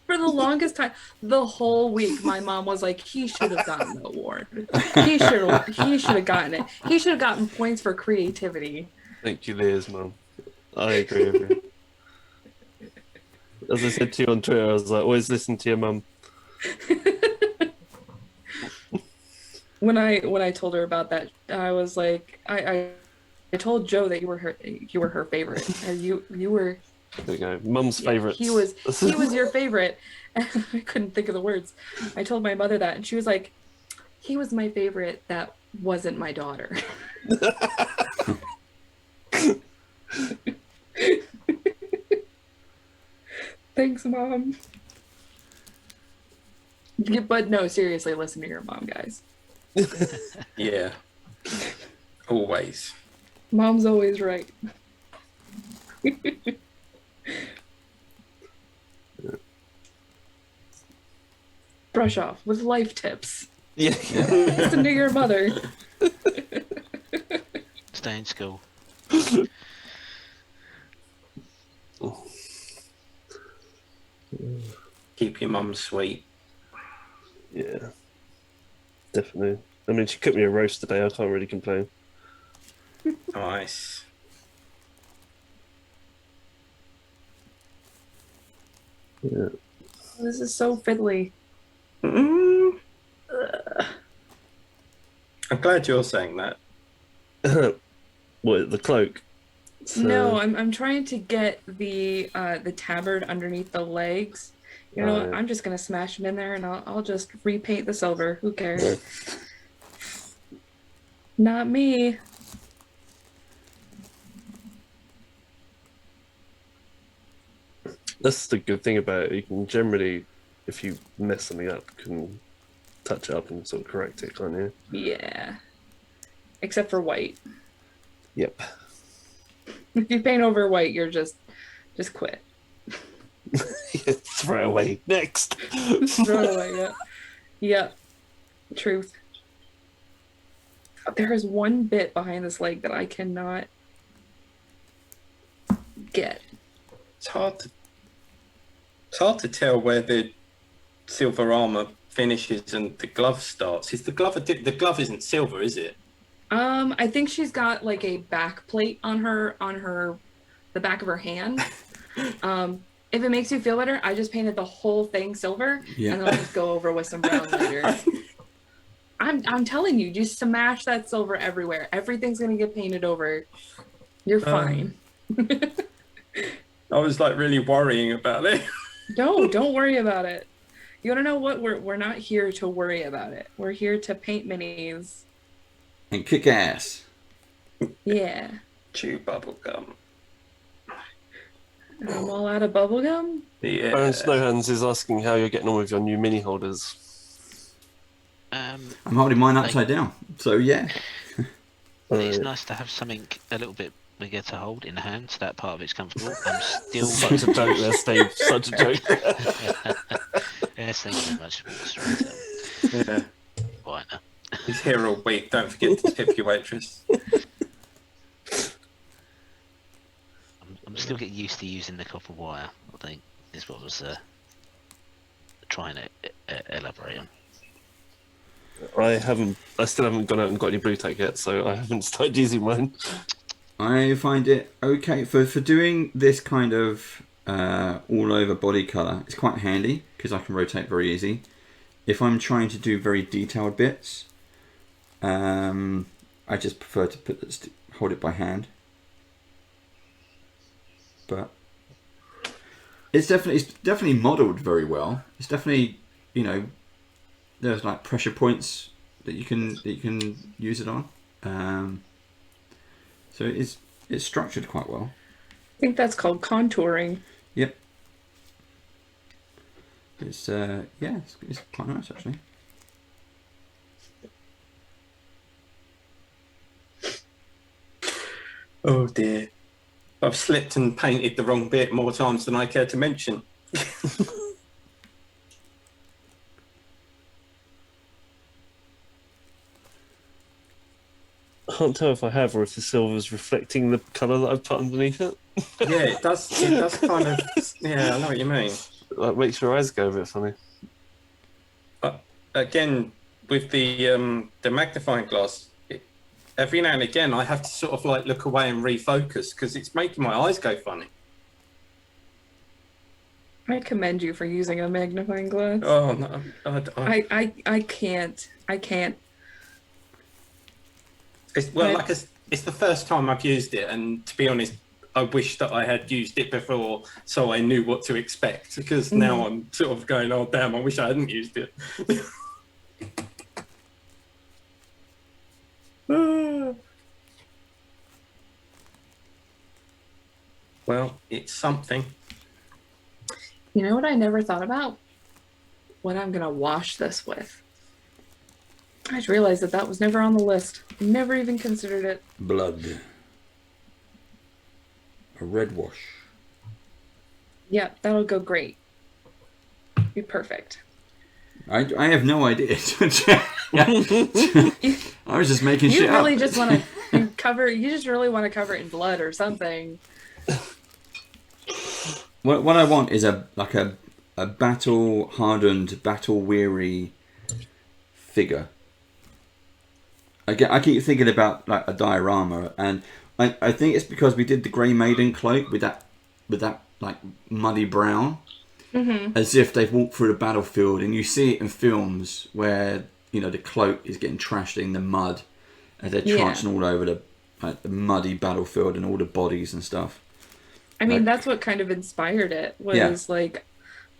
For the longest time, the whole week, my mom was like, he should have gotten the award. He should have gotten it. He should have gotten points for creativity. Thank you, Leia's mum. I agree with you. As I said to you on Twitter, I was like, always listen to your mum. When I told her about that, I was like, I told Joe that you were her favorite. Or you were. There we go. Mum's favourite. He was your favorite. And I couldn't think of the words. I told my mother that, and she was like, he was my favorite. That wasn't my daughter. Thanks, Mom. Yeah, but no, seriously, listen to your mom, guys. Yeah. Always. Mom's always right. Brush off with life tips. Yeah. Listen to your mother. Stay in school. Keep your mum sweet. Yeah. Definitely. I mean, she cooked me a roast today. I can't really complain. Nice. Yeah. This is so fiddly. I'm glad you're saying that. What, the cloak? No, I'm trying to get the tabard underneath the legs. You know what? I'm just gonna smash it in there, and I'll just repaint the silver. Who cares? Not me. That's the good thing about it. You can generally, if you mess something up, can touch it up and sort of correct it, can't you? Yeah. Except for white. Yep. If you paint over white, you're just quit. Throw it away. Next. Throw it away, yeah. Yep. Truth. There is one bit behind this leg that I cannot get. It's hard to tell where the silver armor finishes and the glove starts. Is the glove the glove isn't silver, is it? I think she's got like a back plate on the back of her hand. If it makes you feel better, I just painted the whole thing silver, and then I'll just go over with some brown later. I'm telling you, just smash that silver everywhere. Everything's gonna get painted over. You're fine. I was like really worrying about it. Don't worry about it. You wanna know what? We're not here to worry about it. We're here to paint minis. And kick ass. Yeah. Chew bubblegum. I'm all out of bubblegum? Yeah. Baron Snowhands is asking how you're getting on with your new mini holders. I'm holding mine upside down, so yeah. It's nice to have something a little bit bigger to hold in the hand, so that part of it's comfortable. I'm still Such a joke there, Steve. Such a joke. Yes, thank you very much. Yeah. Why not? He's here all week. Don't forget to tip your waitress. I'm still getting used to using the copper wire, I think, is what I was trying to elaborate on. I still haven't gone out and got any blue tack yet, so I haven't started using mine. I find it okay for doing this kind of all over body colour. It's quite handy because I can rotate very easy. If I'm trying to do very detailed bits, I just prefer to hold it by hand. But it's definitely modelled very well. It's definitely, you know, there's like pressure points that you can use it on. So it's structured quite well. I think that's called contouring. Yep. It's it's quite nice actually. Oh dear. I've slipped and painted the wrong bit more times than I care to mention. I can't tell if I have or if the silver's reflecting the colour that I've put underneath it. Yeah, it does kind of, yeah, I know what you mean. Like, makes your eyes go a bit funny. Again, with the magnifying glass, every now and again I have to sort of like look away and refocus because it's making my eyes go funny. I commend you for using a magnifying glass. Oh no, I can't. It's it's the first time I've used it, and to be honest, I wish that I had used it before so I knew what to expect. Because now I'm sort of going, oh damn, I wish I hadn't used it. Well, it's something. You know what I never thought about? What I'm gonna wash this with. I just realized that was never on the list. Never even considered it. Blood. A red wash. Yeah, that'll go great. Be perfect. I have no idea. I was just making shit You really up. just want to cover. You just really want to cover it in blood or something. What I want is a battle hardened, battle weary figure. I keep thinking about like a diorama, and I think it's because we did the Grey Maiden cloak with that like muddy brown, as if they've walked through the battlefield, and you see it in films where the cloak is getting trashed in the mud as they're charging all over the muddy battlefield and all the bodies and stuff. I mean, that's what kind of inspired it. Was like,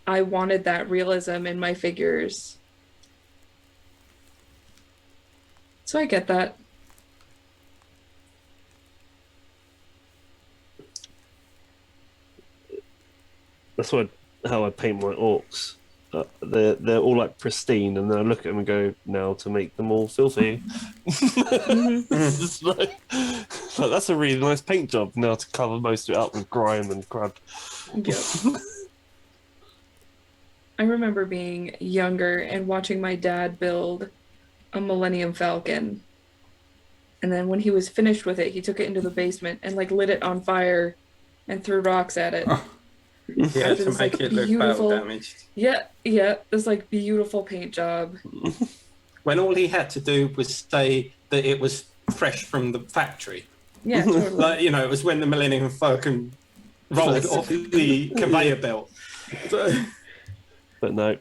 I wanted that realism in my figures. So I get that. That's how I paint my orcs. They're all like pristine, and then I look at them and go, now to make them all filthy. It's just like, that's a really nice paint job. Now to cover most of it up with grime and crud. Yep. I remember being younger and watching my dad build a Millennium Falcon. And then when he was finished with it, he took it into the basement and like lit it on fire and threw rocks at it. Yeah, to make it look battle damaged. Yeah, this like beautiful paint job. When all he had to do was say that it was fresh from the factory. Yeah, totally. Like, it was when the Millennium Falcon rolled off the conveyor belt. But no,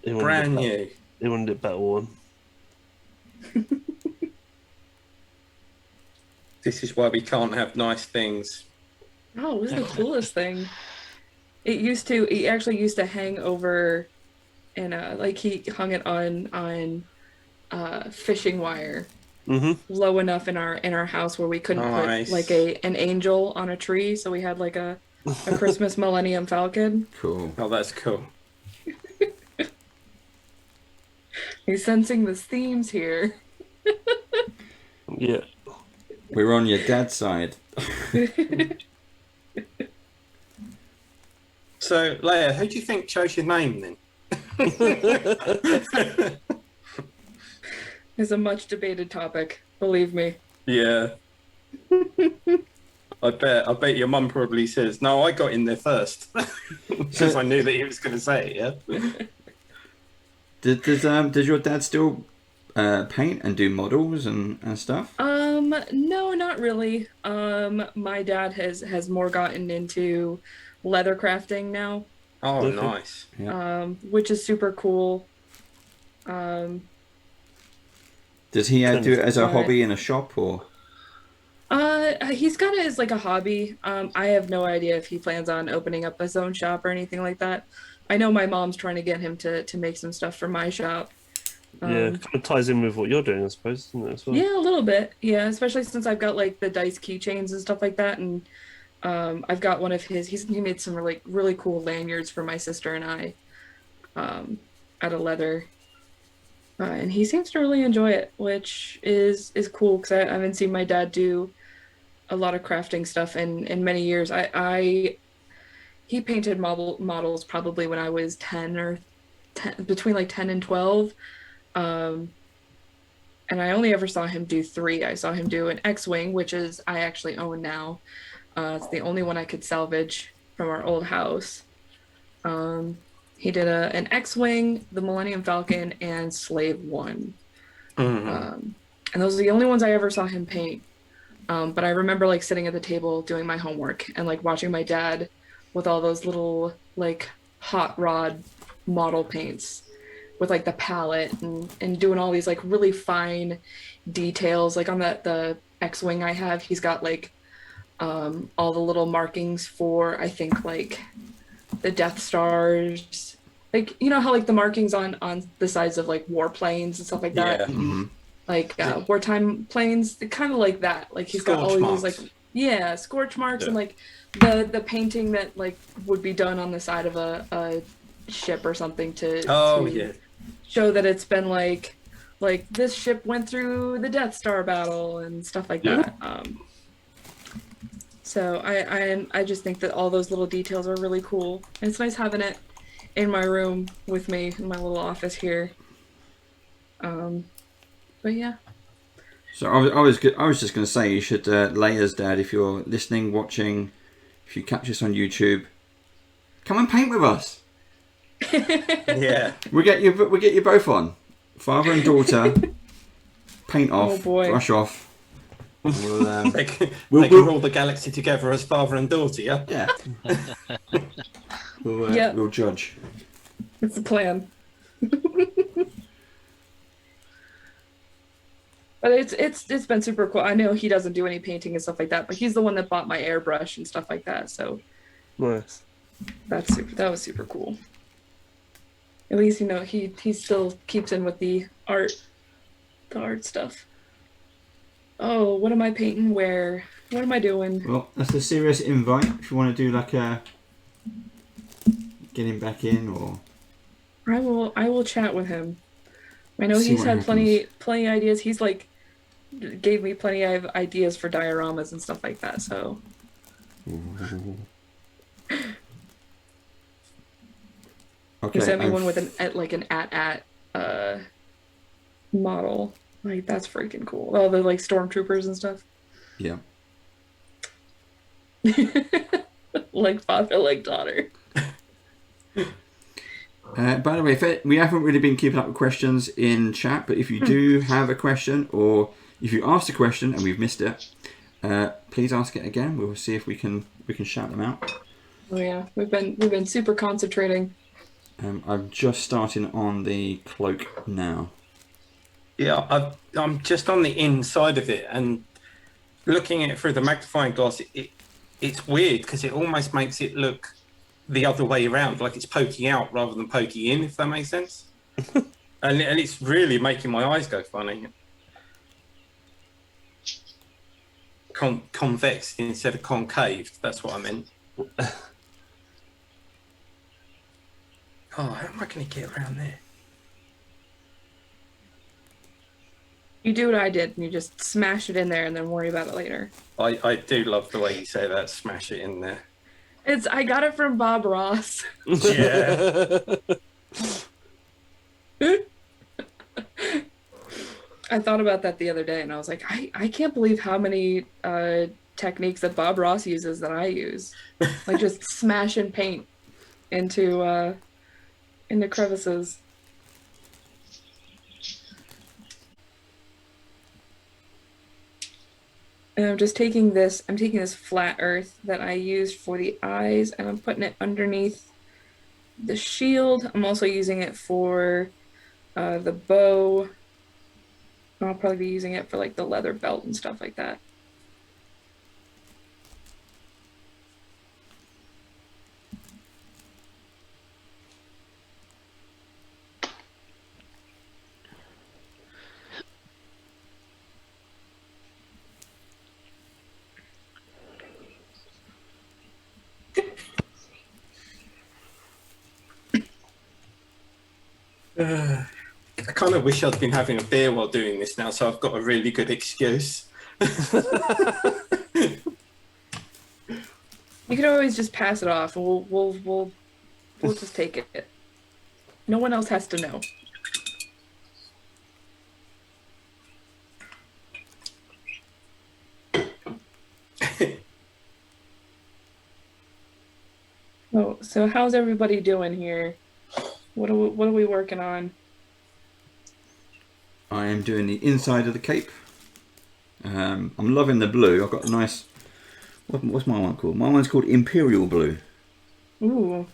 brand new. He wanted it better one. This is why we can't have nice things. Oh, it was the coolest thing. It actually used to hang over, and like he hung it on fishing wire, low enough in our house where we couldn't put like an angel on a tree, so we had like a Christmas Millennium Falcon. Cool. Oh, that's cool. He's sensing the themes here. Yeah. We're on your dad's side. So, Leia, who do you think chose your name then? It's a much debated topic, believe me. Yeah. I bet your mum probably says, no, I got in there first. Because I knew that he was going to say it, yeah? Does your dad still paint and do models and stuff? No, not really. My dad has more gotten into leather crafting now. Oh, nice. Yeah. Which is super cool. Does he do it as a hobby in a shop or? He's got it as like a hobby. I have no idea if he plans on opening up his own shop or anything like that. I know my mom's trying to get him to make some stuff for my shop. Yeah, it kind of ties in with what you're doing, I suppose, doesn't it, as well? Yeah, a little bit. Yeah, especially since I've got like the dice keychains and stuff like that, and I've got one of his. He made some really cool lanyards for my sister and I. out of leather. And he seems to really enjoy it, which is cool because I haven't seen my dad do a lot of crafting stuff in many years. He painted models probably when I was 10 or 10, between like 10 and 12. And I only ever saw him do 3. I saw him do an X-Wing, which is I actually own now. It's the only one I could salvage from our old house. He did an X-Wing, the Millennium Falcon, and Slave 1. And those are the only ones I ever saw him paint. But I remember like sitting at the table doing my homework and like watching my dad with all those little like hot rod model paints with like the palette and doing all these like really fine details. Like on the X-Wing I have, he's got like all the little markings for, I think, like the Death Stars. Like, you know how like the markings on the sides of like warplanes and stuff like that? Yeah. Mm-hmm. Like wartime planes, kind of like that. Like he's got all these like, yeah, scorch marks and like the painting that like would be done on the side of a ship or something to show that it's been like this ship went through the Death Star battle and stuff like that. So I just think that all those little details are really cool. And it's nice having it in my room with me in my little office here. But yeah. So I was just going to say, you should, Leia's dad, if you're listening, watching, if you catch us on YouTube, come and paint with us. Yeah. We get you both on, father and daughter. Paint off, brush off. We'll, they can rule the galaxy together as father and daughter. Yeah. Yeah. We'll judge. It's the plan. But it's been super cool. I know he doesn't do any painting and stuff like that, but he's the one that bought my airbrush and stuff like that. So nice. That was super cool. At least, you know, he still keeps in with the art stuff. Oh, what am I painting where? What am I doing? Well, that's a serious invite. If you want to do like a getting back in, or I will chat with him. I know he's had plenty ideas. He's like gave me plenty of ideas for dioramas and stuff like that. So. Okay, he sent me one with an AT-AT model. Like, that's freaking cool. Oh, the like stormtroopers and stuff. Yeah. Like father, like daughter. By the way, we haven't really been keeping up with questions in chat, but if you do have a question, or if you asked a question and we've missed it, please ask it again. We'll see if we can shout them out. Oh yeah, we've been super concentrating. I'm just starting on the cloak now. Yeah, I'm just on the inside of it and looking at it through the magnifying glass. It's weird because it almost makes it look the other way around, like it's poking out rather than poking in, if that makes sense. and it's really making my eyes go funny. Convex instead of concave, that's what I meant. Oh, how am I going to get around there? You do what I did, and you just smash it in there and then worry about it later. I do love the way you say that, smash it in there. I got it from Bob Ross. Yeah. I thought about that the other day, and I was like, I can't believe how many techniques that Bob Ross uses that I use. Like just smash and paint into crevices. And I'm taking this flat earth that I used for the eyes, and I'm putting it underneath the shield. I'm also using it for the bow. I'll probably be using it for like the leather belt and stuff like that. I kind of wish I'd been having a beer while doing this now, so I've got a really good excuse. You could always just pass it off. We'll just take it. No one else has to know. Oh, so how's everybody doing here? What are we working on? I am doing the inside of the cape. I'm loving the blue. I've got a nice... What's my one called? My one's called Imperial Blue. Ooh.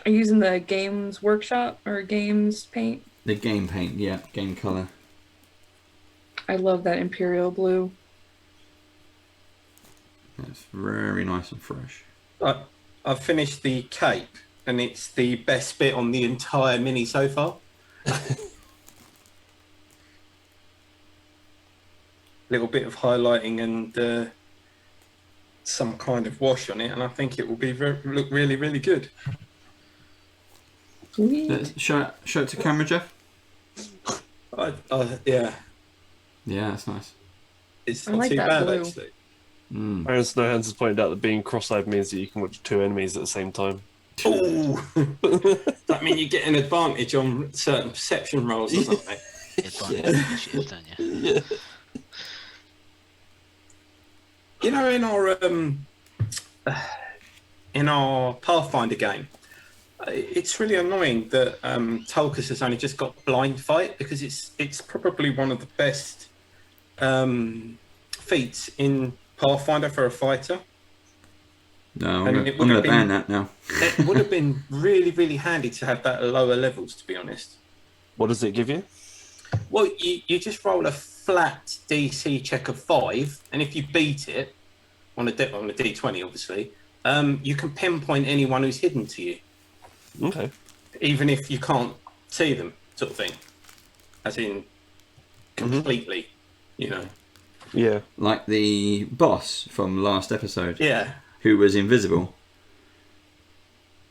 Are you using the Games Workshop or Games Paint? The game paint, yeah. Game colour. I love that Imperial Blue. It's very nice and fresh. I've finished the cape, and it's the best bit on the entire mini so far. Little bit of highlighting and some kind of wash on it, and I think it will be look really, really good. Show it to camera, Jeff. Yeah, Yeah, that's nice. it's I not like too that bad blue. actually. Aaron Snowhands has pointed out that being cross-eyed means that you can watch two enemies at the same time. Oh, that mean you get an advantage on certain perception rolls or something. Advantage, don't you? Yeah. You know, in our Pathfinder game, it's really annoying that Tulkas has only just got blind fight, because it's probably one of the best feats in Pathfinder for a fighter. No, And I'm it going would to have ban been- that now. It would have been really, really handy to have that at lower levels, to be honest. What does it give you? Well, you just roll a flat DC check of 5, and if you beat it on a D20, obviously, you can pinpoint anyone who's hidden to you, Okay. even if you can't see them, sort of thing. As in, completely, you know. Yeah. Like the boss from last episode, Yeah. who was invisible.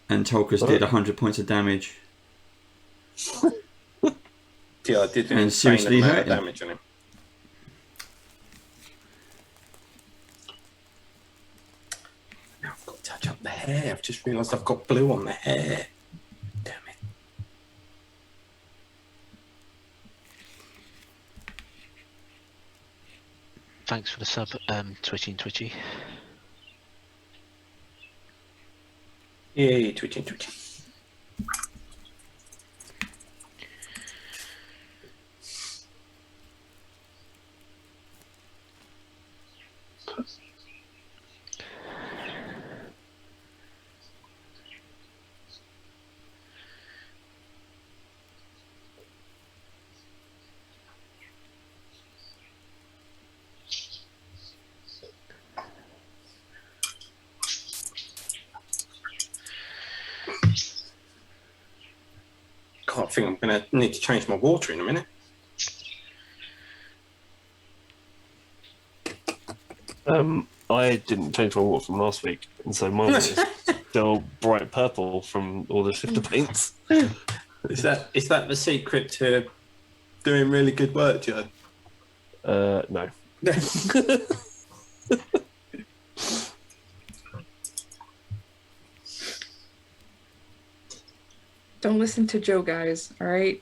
And Tolkus did Oh. 100 points of damage. Yeah, I did an And insane seriously amount hurt of him. damage on him. Now I've got to touch up the hair. I've just realised I've got blue on the hair. Damn it. Thanks for the sub, Twitchy. Yay, twitching. God, I think I'm going to need to change my water in a minute. I didn't change my water from last week, and so mine was still bright purple from all the shifter paints. Is that the secret to doing really good work, Joe? No. Don't listen to Joe, guys. All right.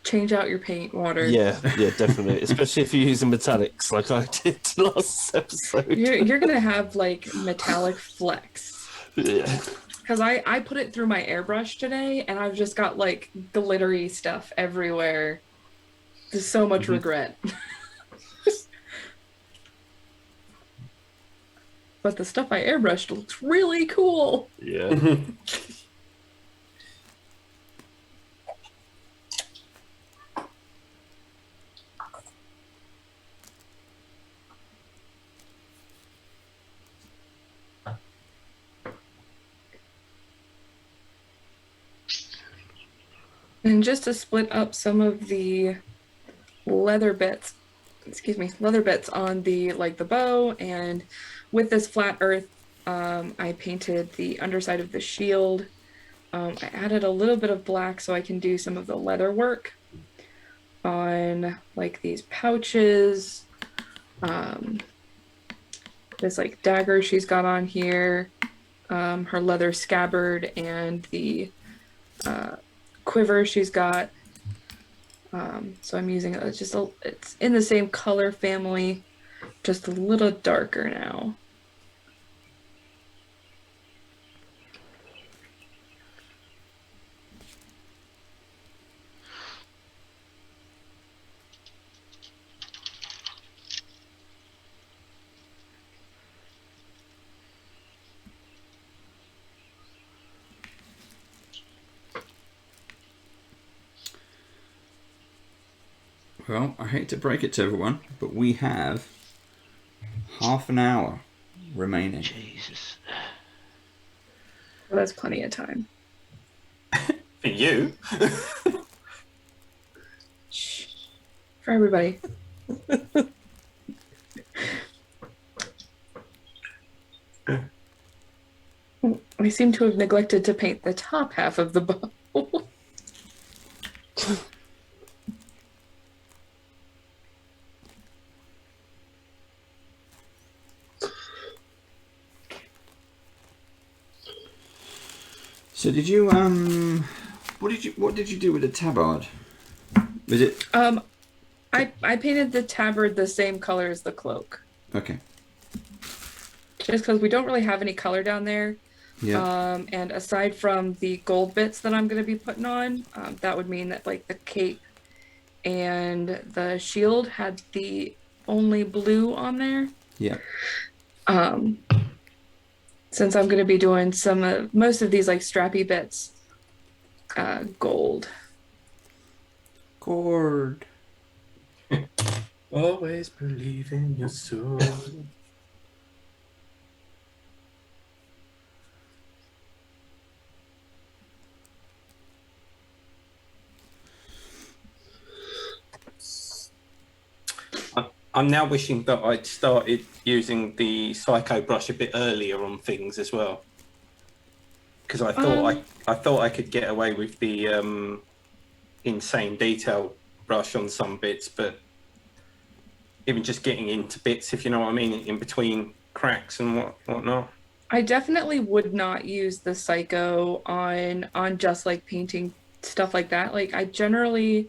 Change out your paint water. Yeah, definitely. Especially if you're using metallics like I did last episode. You're gonna have like metallic flecks. Yeah. Because I put it through my airbrush today, and I've just got like glittery stuff everywhere. There's so much regret. But the stuff I airbrushed looks really cool. Yeah. And just to split up some of the leather bits on the the bow, and with this flat earth, I painted the underside of the shield I added a little bit of black so I can do some of the leather work on like these pouches. This like dagger she's got on here, her leather scabbard, and the quiver she's got. So I'm using it. It's in the same color family, just a little darker now. Well, I hate to break it to everyone, but we have half an hour remaining. Jesus. Well, that's plenty of time. For you. Shh. For everybody. I seem to have neglected to paint the top half of the bow. So did you what did you do with the tabard? Was it I painted the tabard the same color as the cloak. Okay. Just because we don't really have any color down there. Yeah. And aside from the gold bits that I'm going to be putting on, that would mean that like the cape and the shield had the only blue on there. Yeah. Since I'm going to be doing most of these like strappy bits, gold. Cord. Always believe in your soul. I'm now wishing that I'd started using the Psycho brush a bit earlier on things as well, because I thought I could get away with the insane detail brush on some bits, but even just getting into bits, if you know what I mean, in between cracks and whatnot. I definitely would not use the Psycho on just like painting stuff like that. Like I generally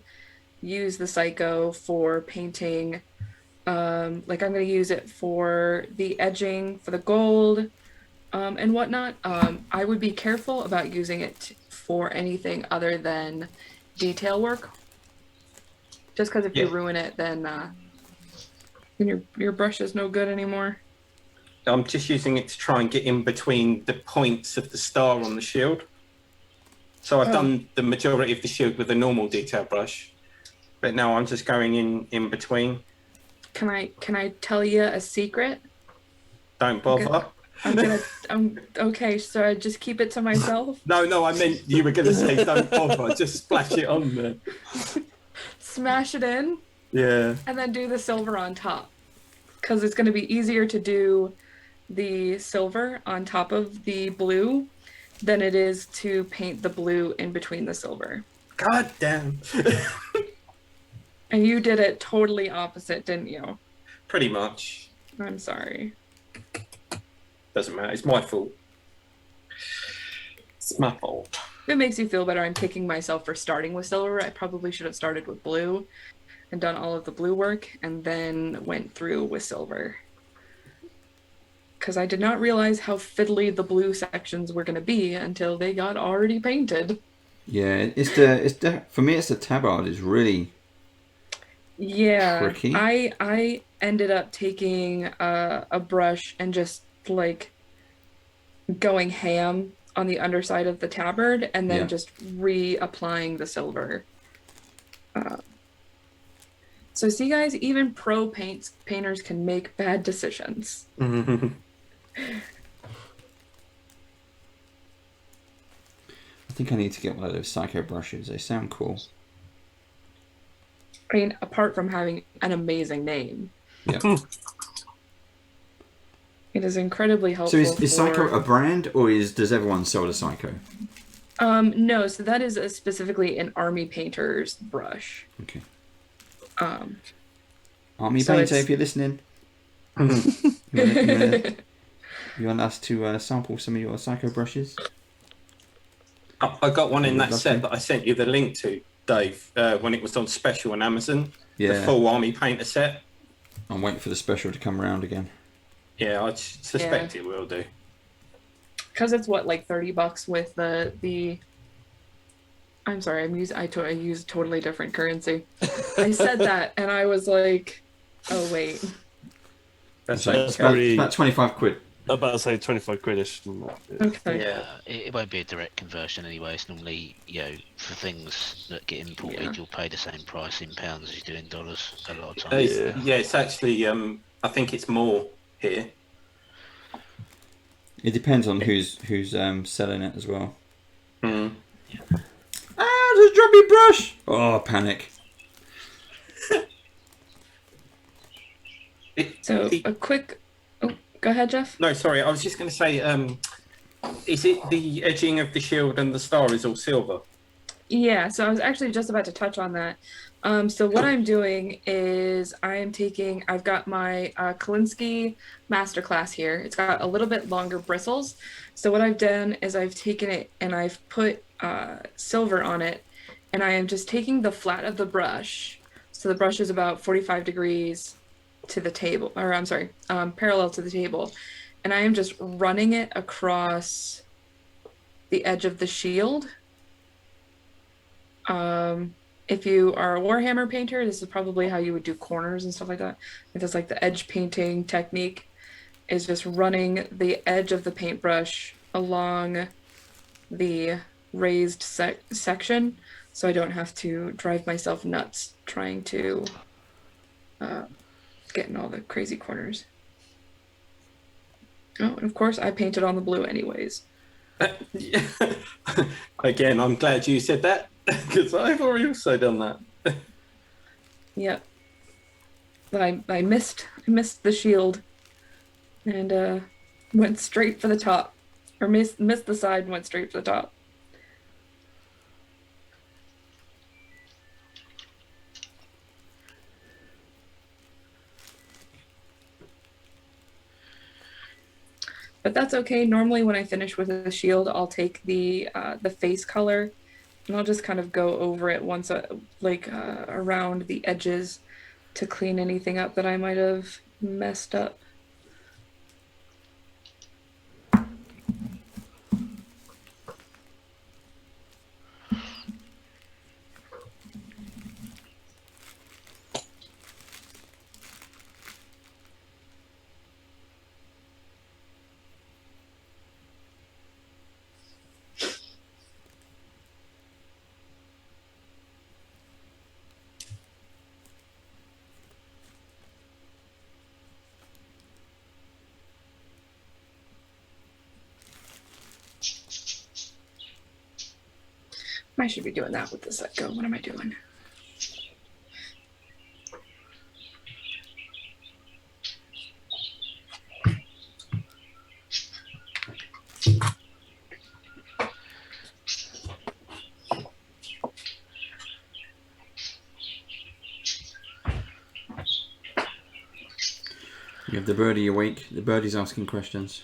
use the Psycho for painting. Like I'm going to use it for the edging, for the gold, and whatnot. I would be careful about using it for anything other than detail work. Just because if you ruin it, then your brush is no good anymore. I'm just using it to try and get in between the points of the star on the shield. So I've done the majority of the shield with a normal detail brush, but now I'm just going in between. Can I tell you a secret? Don't bother. Okay, so I just keep it to myself. No, I meant you were going to say don't bother. Just splash it on there. Smash it in. Yeah. And then do the silver on top, because it's going to be easier to do the silver on top of the blue than it is to paint the blue in between the silver. God damn. And you did it totally opposite, didn't you? Pretty much. I'm sorry. Doesn't matter. It's my fault. It's my fault. If it makes you feel better, I'm kicking myself for starting with silver. I probably should have started with blue and done all of the blue work and then went through with silver. Because I did not realize how fiddly the blue sections were going to be until they got already painted. Yeah, for me it's the tabard is really tricky. I ended up taking a brush and just like going ham on the underside of the tabard and then just reapplying the silver. So see guys, even pro painters can make bad decisions. I think I need to get one of those Psycho brushes. They sound cool. I mean, apart from having an amazing name. Yeah. It is incredibly helpful. So is Psycho a brand, or does everyone sell the Psycho? No, so that is specifically an army painter's brush. Okay. Um, Army So painter, it's- if you're listening, you want us to sample some of your psycho brushes? I got one in Would that love set to. that I sent you the link to, Dave, when it was on special on Amazon. The Yeah. full army painter set. I'm waiting for the special to come around again. Yeah, I suspect it will do. Because it's what, like $30 with the. I'm sorry, I use totally different currency. I said that and I was like, oh wait. That's So like, it's about, probably- about 25 quid. I'm about to say 25 quidish. Okay. yeah. It won't be a direct conversion anyway. It's normally, for things that get imported, Yeah. you'll pay the same price in pounds as you do in dollars a lot of It's, times. Yeah. it's actually, I think it's more here. It depends on who's selling it as well. Mm. Just drop your brush! Oh, panic. So a quick. Oh, go ahead, Jeff. No, sorry, I was just going to say, is it the edging of the shield and the star is all silver? Yeah, so I was actually just about to touch on that. So what I'm doing is I've got my Kalinsky Masterclass here. It's got a little bit longer bristles. So what I've done is I've taken it and I've put silver on it, and I am just taking the flat of the brush. So the brush is about 45 degrees to the table, or I'm sorry, parallel to the table. And I am just running it across the edge of the shield. If you are a Warhammer painter, this is probably how you would do corners and stuff like that. If it's like the edge painting technique, is just running the edge of the paintbrush along the raised section, so I don't have to drive myself nuts trying to get in all the crazy corners. Oh, and of course I painted on the blue anyways. Again, I'm glad you said that, because I've already also done that. Yep. But I missed the shield and went straight for the top. Or missed the side and went straight for the top. But that's okay. Normally when I finish with the shield, I'll take the face color and I'll just kind of go over it once, around the edges to clean anything up that I might have messed up. I should be doing that with the set go. What am I doing? You have the birdie awake. The birdie's asking questions.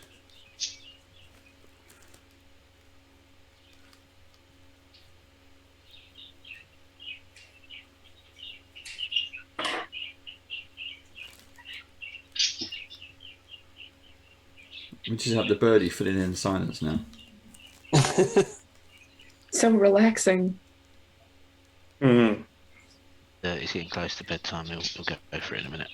We just have the birdie filling in silence now. So relaxing. Mm. It's getting close to bedtime. We'll go for it in a minute.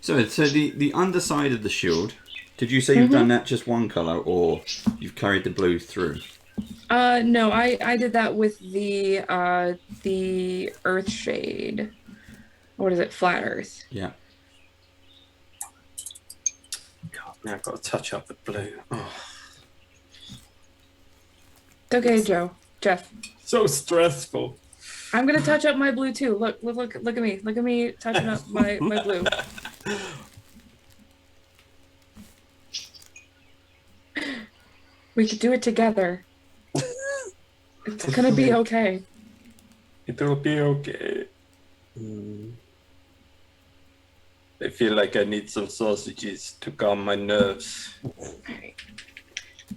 So the underside of the shield, did you say you've done that just one colour, or you've carried the blue through? No, I did that with the earth shade. What is it? Flat earth. Yeah. God, now I've got to touch up the blue. Oh, It's okay, Joe. Jeff. so stressful. I'm gonna touch up my blue too. Look at me. Look at me touching up my blue. We could do it together. It's gonna be okay. It'll be okay. I feel like I need some sausages to calm my nerves. Alright.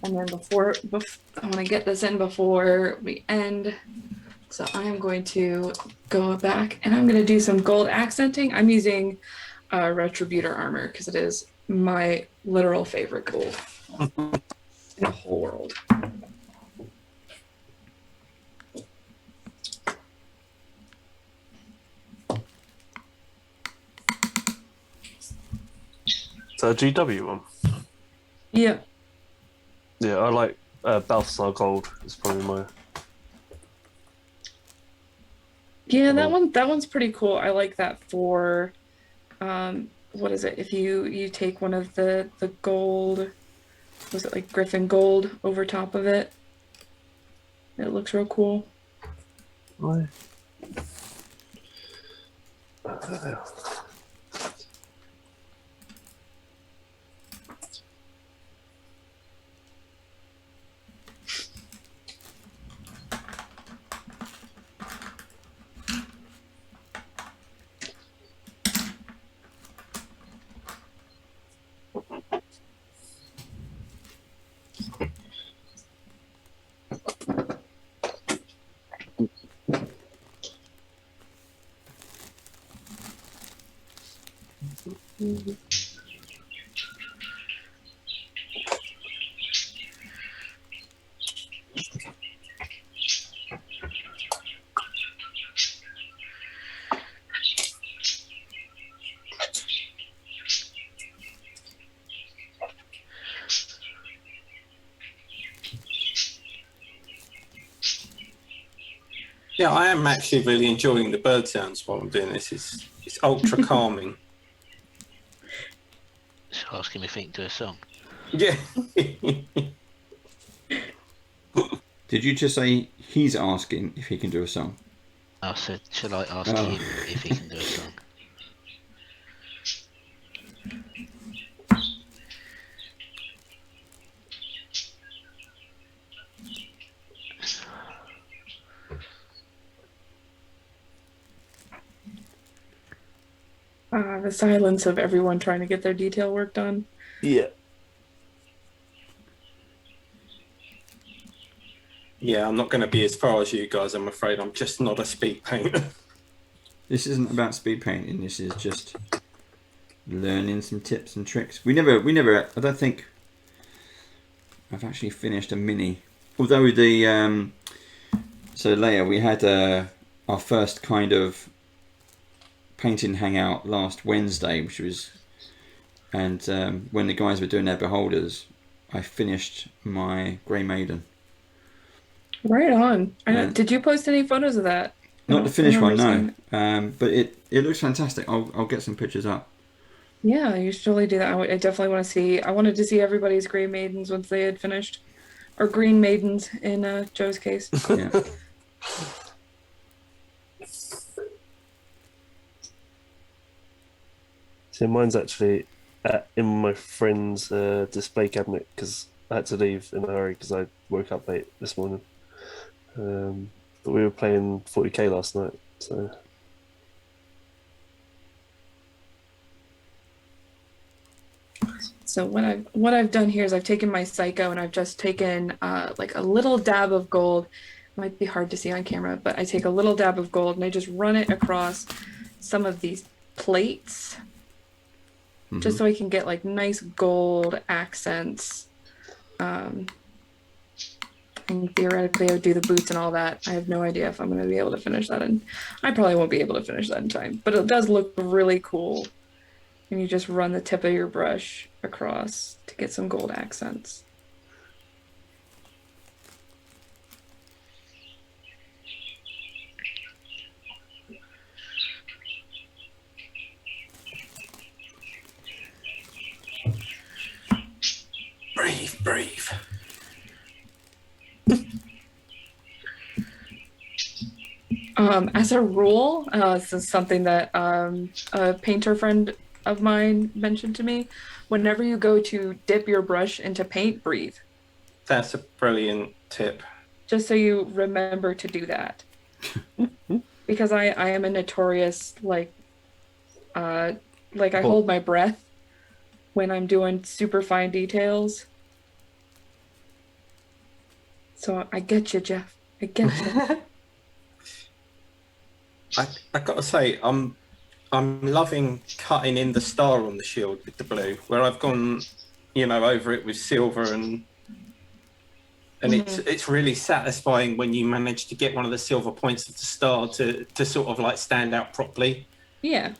And then before I want to get this in before we end. So I am going to go back and I'm going to do some gold accenting. I'm using Retributor armor because it is my literal favorite gold in the whole world. So a GW one. Yeah. Yeah, I like Balthasar Gold. It's probably my. Yeah, that one's pretty cool. I like that for what is it? If you take one of the gold, was it like Griffin gold over top of it? It looks real cool. Why? Yeah, I am actually really enjoying the bird sounds while I'm doing this. It's ultra calming. Just ask him if he can do a song. Yeah. Did you just say he's asking if he can do a song? I said, shall I ask him if he can do a song? The silence of everyone trying to get their detail work done. Yeah. Yeah, I'm not going to be as far as you guys, I'm afraid. I'm just not a speed painter. This isn't about speed painting. This is just learning some tips and tricks. We never. I don't think I've actually finished a mini. Although the so Leia, we had our first kind of painting hangout last Wednesday, which was, and when the guys were doing their beholders, I finished my Grey Maiden. Right on. Yeah. Did you post any photos of that? Not the finished one, remember no. But it looks fantastic. I'll get some pictures up. Yeah, you should totally do that. I definitely want to see. I wanted to see everybody's Grey Maidens once they had finished, or Green Maidens in Joe's case. Yeah. So mine's actually in my friend's display cabinet because I had to leave in a hurry because I woke up late this morning. But we were playing 40k last night, so. So what I've done here is I've taken my Psycho and I've just taken like a little dab of gold. Might be hard to see on camera, but I take a little dab of gold and I just run it across some of these plates. Just so I can get like nice gold accents. And theoretically I would do the boots and all that. I have no idea if I'm going to be able to finish that, and I probably won't be able to finish that in time, but it does look really cool. And you just run the tip of your brush across to get some gold accents. Brave. As a rule, this is something that a painter friend of mine mentioned to me. Whenever you go to dip your brush into paint, breathe. That's a brilliant tip. Just so you remember to do that. Because I am a notorious, like I hold my breath when I'm doing super fine details. So I get you, Jeff. I get you. I gotta say, I'm loving cutting in the star on the shield with the blue, where I've gone, over it with silver, and it's really satisfying when you manage to get one of the silver points of the star to sort of like stand out properly. Yeah.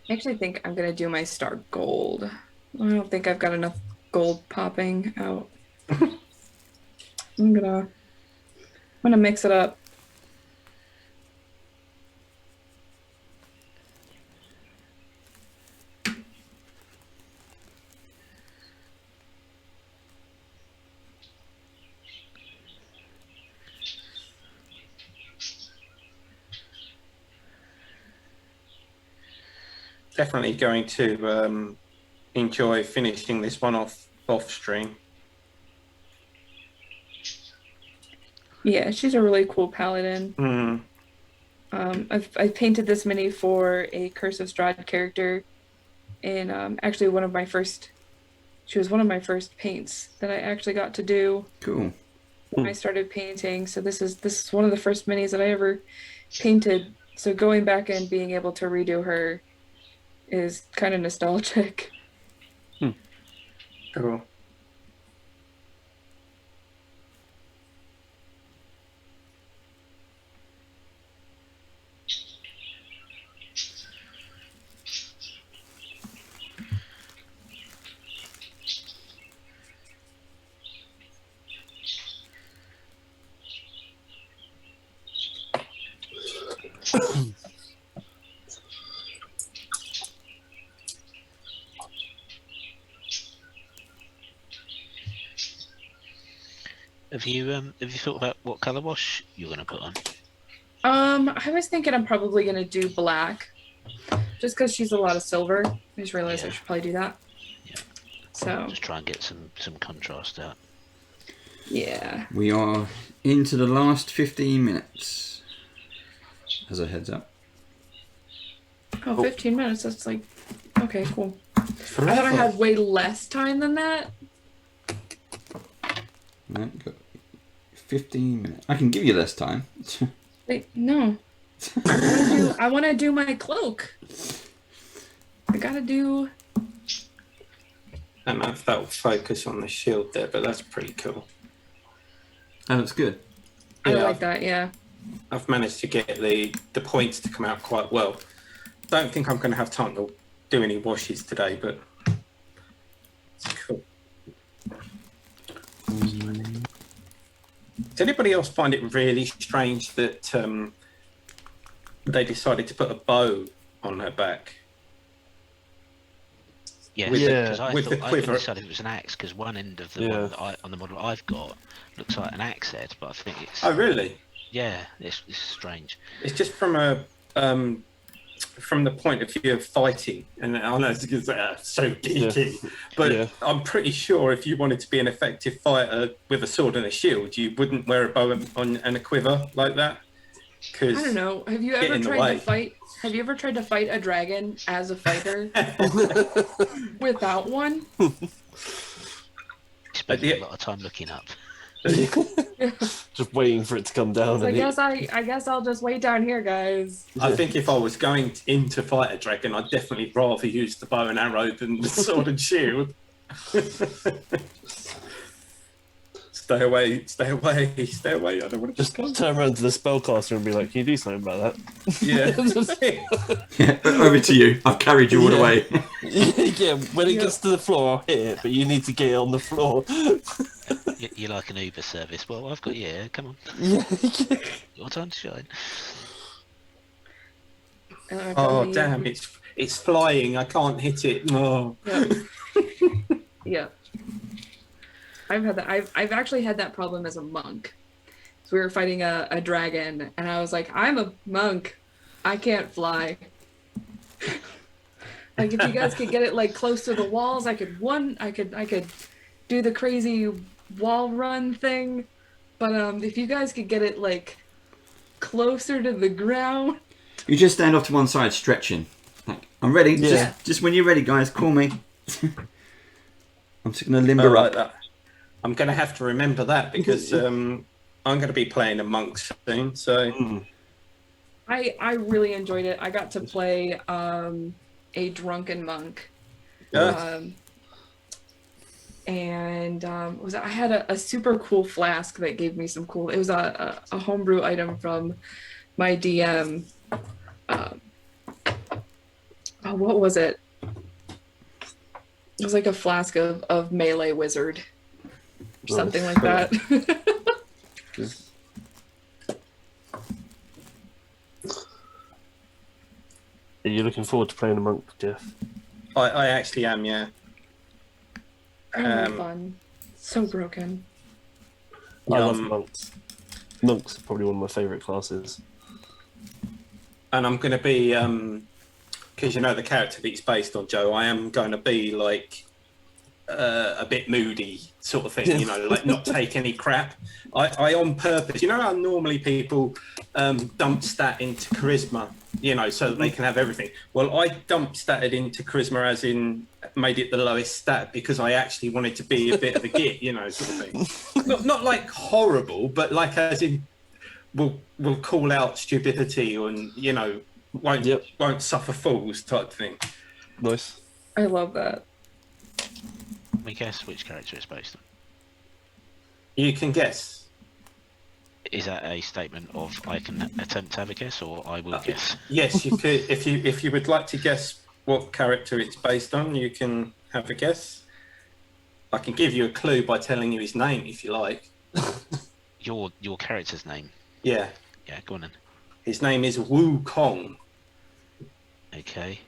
I actually think I'm gonna do my star gold. I don't think I've got enough gold popping out. I'm gonna mix it up. Definitely going to enjoy finishing this one off stream. Yeah, she's a really cool paladin. I've painted this mini for a Curse of Strahd character, and actually she was one of my first paints that I actually got to do. Cool. When I started painting. So this is one of the first minis that I ever painted. So going back and being able to redo her is kind of nostalgic. Cool. Have you thought about what colour wash you're going to put on? I was thinking I'm probably going to do black, just because she's a lot of silver. I just realized I should probably do that. Yeah. So just try and get some contrast out. Yeah. We are into the last 15 minutes. As a heads up. Oh, 15 minutes. That's like, okay, cool. I thought I had way less time than that. No, got 15 minutes. I can give you less time. Wait, no. I want to do my cloak. I gotta do. I don't know if that will focus on the shield there, but that's pretty cool. That looks good. I like that, yeah. I've managed to get the points to come out quite well. Don't think I'm going to have time to do any washes today, but it's cool. Does anybody else find it really strange that they decided to put a bow on her back? Yeah, With because I with the thought I quiver. decided it was an axe, because one end of the one that on the model I've got looks like an axe head, but I think it's... Oh, really? Yeah, it's strange. It's just from the point of view of fighting, and I know it's so geeky, but I'm pretty sure if you wanted to be an effective fighter with a sword and a shield, you wouldn't wear a bow and a quiver like that. I don't know. Have you ever tried to fight? Have you ever tried to fight a dragon as a fighter without one? Spent a lot of time looking up. Just waiting for it to come down. I guess I'll just wait down here, guys. I think if I was going in to fight a dragon, I'd definitely rather use the bow and arrow than the sword and shield. Stay away, stay away, stay away. I don't want to just turn around to the spellcaster and be like, can you do something about that? Yeah, over to you. I've carried you all the way. Yeah, when it gets to the floor, I'll hit it, but you need to get it on the floor. You're like an Uber service. Well, I've got you here. Come on. Your time to shine. Oh, damn, it's flying. I can't hit it. Oh. Yeah. I've had that. I've actually had that problem as a monk. So we were fighting a dragon, and I was like, I'm a monk. I can't fly. Like, if you guys could get it like close to the walls, I could do the crazy wall run thing, but if you guys could get it like closer to the ground. You just stand off to one side, stretching. Like, I'm ready. Yeah. Just when you're ready, guys, call me. I'm just gonna limber Oh, up. I'm going to have to remember that because I'm going to be playing a monk soon. So I really enjoyed it. I got to play a drunken monk. And I had a super cool flask that gave me some cool. It was a homebrew item from my DM. What was it? It was like a flask of melee wizard, or something like that. Are you looking forward to playing a monk, Jeff? I actually am, yeah. Really fun. So broken. I love monks. Monks are probably one of my favourite classes. And I'm going to be, because you know the character that it's based on, Joe, I am going to be like a bit moody sort of thing, you know, like not take any crap. I on purpose, you know how normally people dump stat into charisma, you know, so that they can have everything. Well, I dump statted into charisma as in made it the lowest stat because I actually wanted to be a bit of a git, you know, sort of thing. Not like horrible, but like as in will call out stupidity and, you know, won't suffer fools type thing. Nice. I love that. Let me guess which character it's based on. You can guess. Is that a statement of I can attempt to have a guess, or I will guess? Yes, you could. If you would like to guess what character it's based on, you can have a guess. I can give you a clue by telling you his name if you like. Your character's name? Yeah. Yeah, go on then. His name is Wukong. Okay.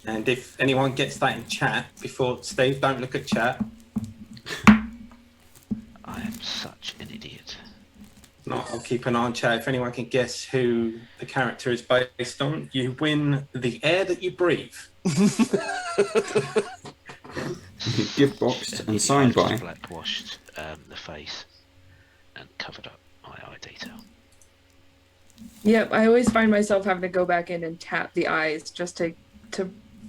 And if anyone gets that in chat before Steve, don't look at chat. I am such an idiot. No, I'll keep an eye on chat. If anyone can guess who the character is based on, you win the air that you breathe. Gift boxed and signed by. Blackwashed the face and covered up my eye detail. Yep, I always find myself having to go back in and tap the eyes just to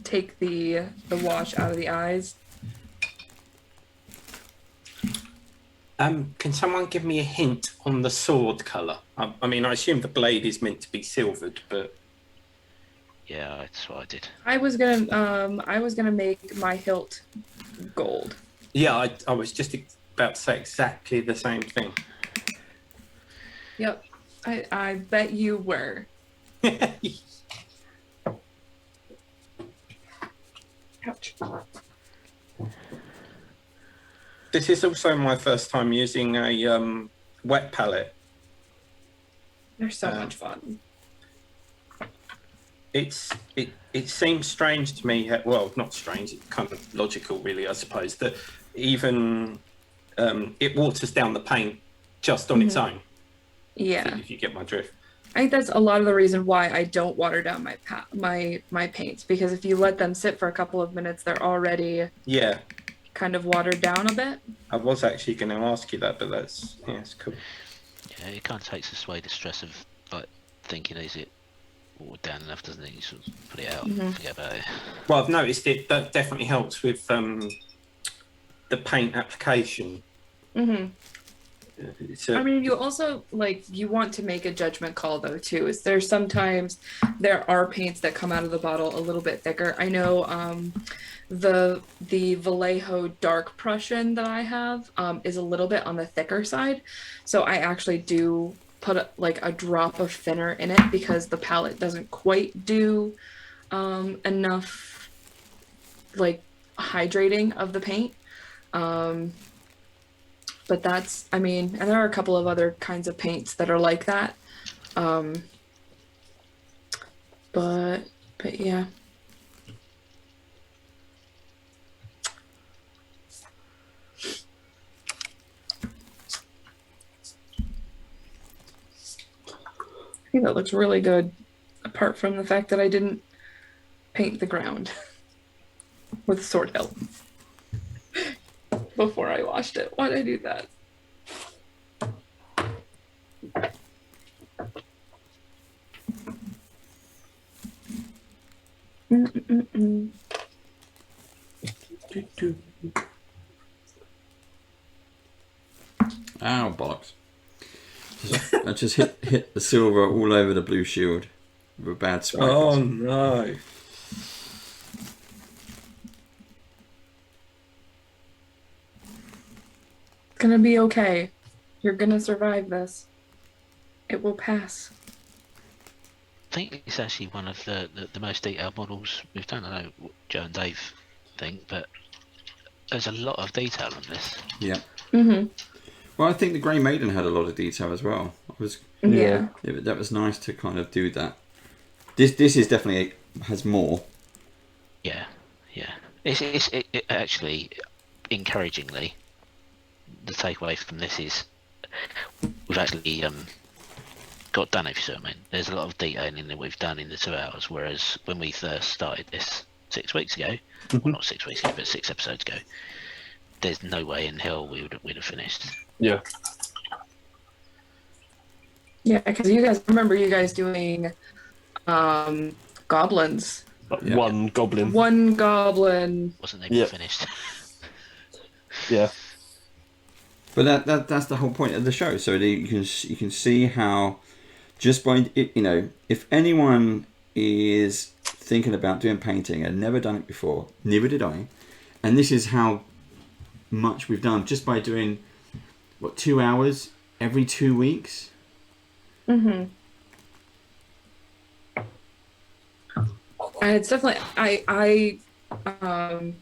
take the wash out of the eyes. Can someone give me a hint on the sword colour? I mean, I assume the blade is meant to be silvered, but yeah, that's what I did. I was gonna make my hilt gold. yeah, I was just about to say exactly the same thing. Yep, I bet you were. Ouch. This is also my first time using a wet palette. They're so much fun. It seems strange to me. Well, not strange. It's kind of logical, really, I suppose. That even it waters down the paint just on its own. Yeah, If you get my drift. I think that's a lot of the reason why I don't water down my paints, because if you let them sit for a couple of minutes, they're already kind of watered down a bit. I was actually going to ask you that, but it's cool. Yeah, it kind of takes away the stress of like thinking, is it watered down enough, doesn't it? You sort of put it out and forget about it. Well, I've noticed that definitely helps with the paint application. I mean, you also you want to make a judgment call though too. Is there sometimes there are paints that come out of the bottle a little bit thicker. I know the Vallejo Dark Prussian that I have is a little bit on the thicker side, so I actually do put a drop of thinner in it because the palette doesn't quite do enough hydrating of the paint. But that's, I mean, and there are a couple of other kinds of paints that are like that. But yeah. I think that looks really good, apart from the fact that I didn't paint the ground with sword hilt. before I washed it. Why'd I do that? Mm-mm-mm. Ow, bollocks. I just hit the silver all over the blue shield with a bad swipe. Oh no. It's gonna be okay. You're gonna survive this. It will pass. I think it's actually one of the most detailed models we've done. I know what Joe and Dave think, but there's a lot of detail on this. Yeah. Mm-hmm. Well, I think the Grey Maiden had a lot of detail as well. Yeah. That was nice to kind of do that. This is definitely has more. Yeah, yeah. It actually, encouragingly, the takeaway from this is we've actually got done, if you see what I mean. There's a lot of detailing that we've done in the 2 hours, whereas when we first started this 6 weeks ago, well, not 6 weeks ago, but 6 episodes ago, there's no way in hell we'd have finished. Yeah. Yeah, because remember you guys doing goblins. Yeah. One goblin. One goblin. Wasn't even finished. Yeah. But that's the whole point of the show. So that you can see how just by it, you know, if anyone is thinking about doing painting and never done it before, neither did I, and this is how much we've done just by doing 2 hours every 2 weeks. Mm-hmm. And it's definitely I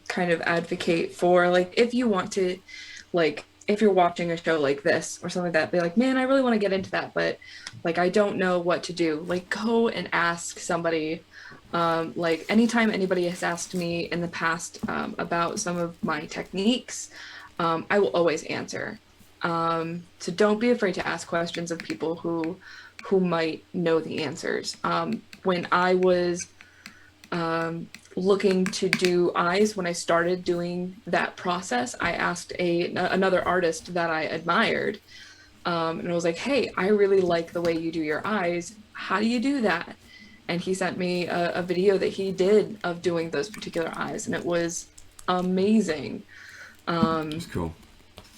kind of advocate for, like, if you want to, like, if you're watching a show like this or something like that, be like, man, I really want to get into that, but like I don't know what to do. Like, go and ask somebody. Like, anytime anybody has asked me in the past about some of my techniques, I will always answer. So don't be afraid to ask questions of people who might know the answers. When I was looking to do eyes, when I started doing that process, I asked another artist that I admired, and I was like, hey, I really like the way you do your eyes. How do you do that? And he sent me a video that he did of doing those particular eyes, and it was amazing. That's cool.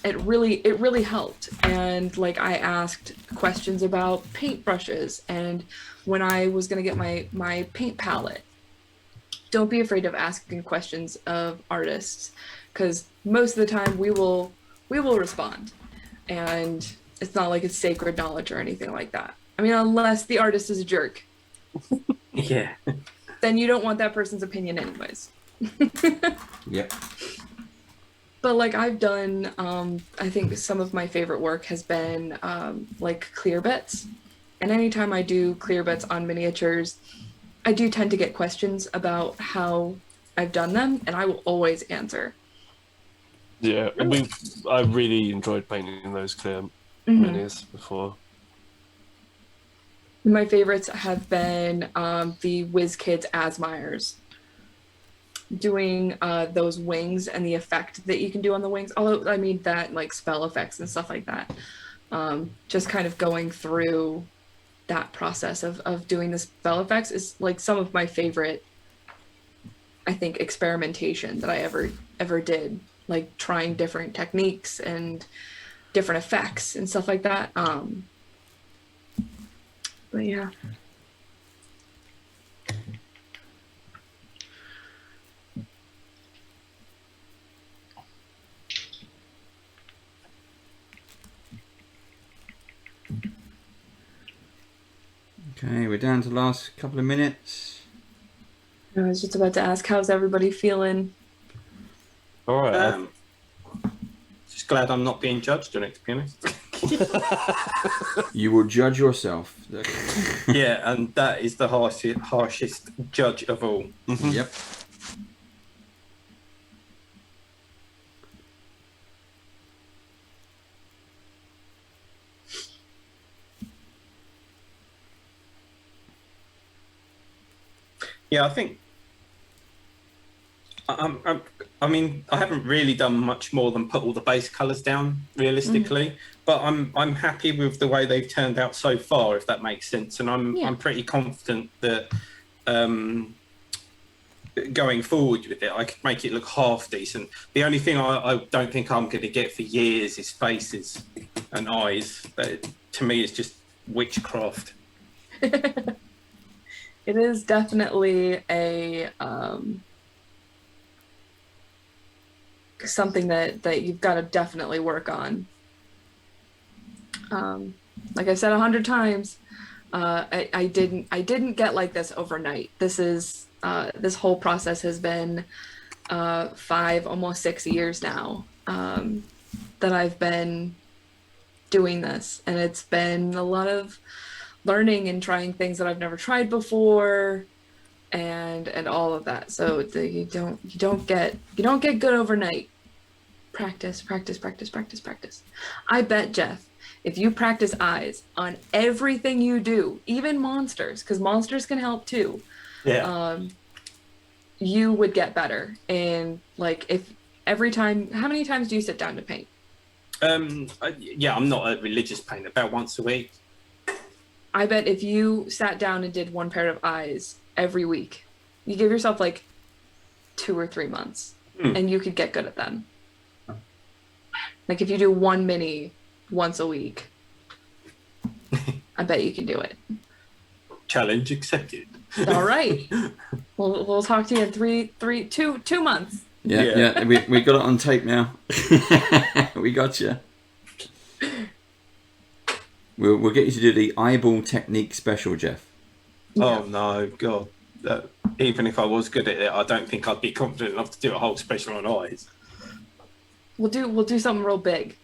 It really helped. And like, I asked questions about paintbrushes, and when I was gonna get my paint palette, don't be afraid of asking questions of artists, because most of the time we will respond, and it's not like it's sacred knowledge or anything like that. I mean, unless the artist is a jerk. Yeah. Then you don't want that person's opinion anyways. Yep. But like, I've done, I think some of my favorite work has been like clear bits. And anytime I do clear bits on miniatures, I do tend to get questions about how I've done them, and I will always answer. Yeah, and I really enjoyed painting those clear minis before. My favorites have been the WizKids Asmires. Doing those wings and the effect that you can do on the wings. Although, I mean, that, like, spell effects and stuff like that. Just kind of going through that process of doing the spell effects is like some of my favorite, I think, experimentation that I ever did. Like, trying different techniques and different effects and stuff like that. But yeah. Okay, we're down to the last couple of minutes. I was just about to ask, how's everybody feeling? All right. Just glad I'm not being judged on it, to be honest. You will judge yourself. Yeah, and that is the harshest judge of all. Yep. Yeah, I think I mean, I haven't really done much more than put all the base colours down, realistically. But I'm happy with the way they've turned out so far, if that makes sense. And I'm pretty confident that going forward with it, I could make it look half decent. The only thing I don't think I'm going to get for years is faces and eyes. That, to me, is just witchcraft. It is definitely a something that you've got to definitely work on. Like I said 100 times, I didn't get like this overnight. This is this whole process has been 5, almost 6 years now that I've been doing this, and it's been a lot of learning and trying things that I've never tried before, and all of that. So you don't get good overnight. Practice. I bet, Jeff, if you practice eyes on everything you do, even monsters, because monsters can help too. Yeah. You would get better. And like, if every time, how many times do you sit down to paint? Yeah, I'm not a religious painter. About once a week. I bet if you sat down and did one pair of eyes every week, you give yourself like 2 or 3 months, and you could get good at them. Like if you do one mini once a week, I bet you can do it. Challenge accepted. All right. We'll talk to you in 2 months. Yeah. We got it on tape now. We got you. We'll get you to do the eyeball technique special, Jeff. Oh no, God! Even if I was good at it, I don't think I'd be confident enough to do a whole special on eyes. We'll do something real big.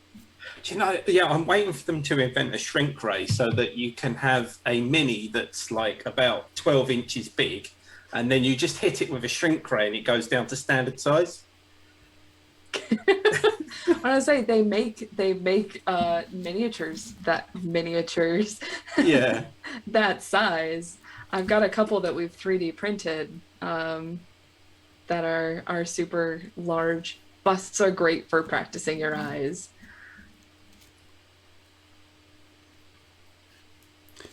Do you know? Yeah, I'm waiting for them to invent a shrink ray so that you can have a mini that's like about 12 inches big, and then you just hit it with a shrink ray and it goes down to standard size. I want to say they make miniatures. Yeah. That size. I've got a couple that we've 3D printed that are super large. Busts are great for practicing your eyes.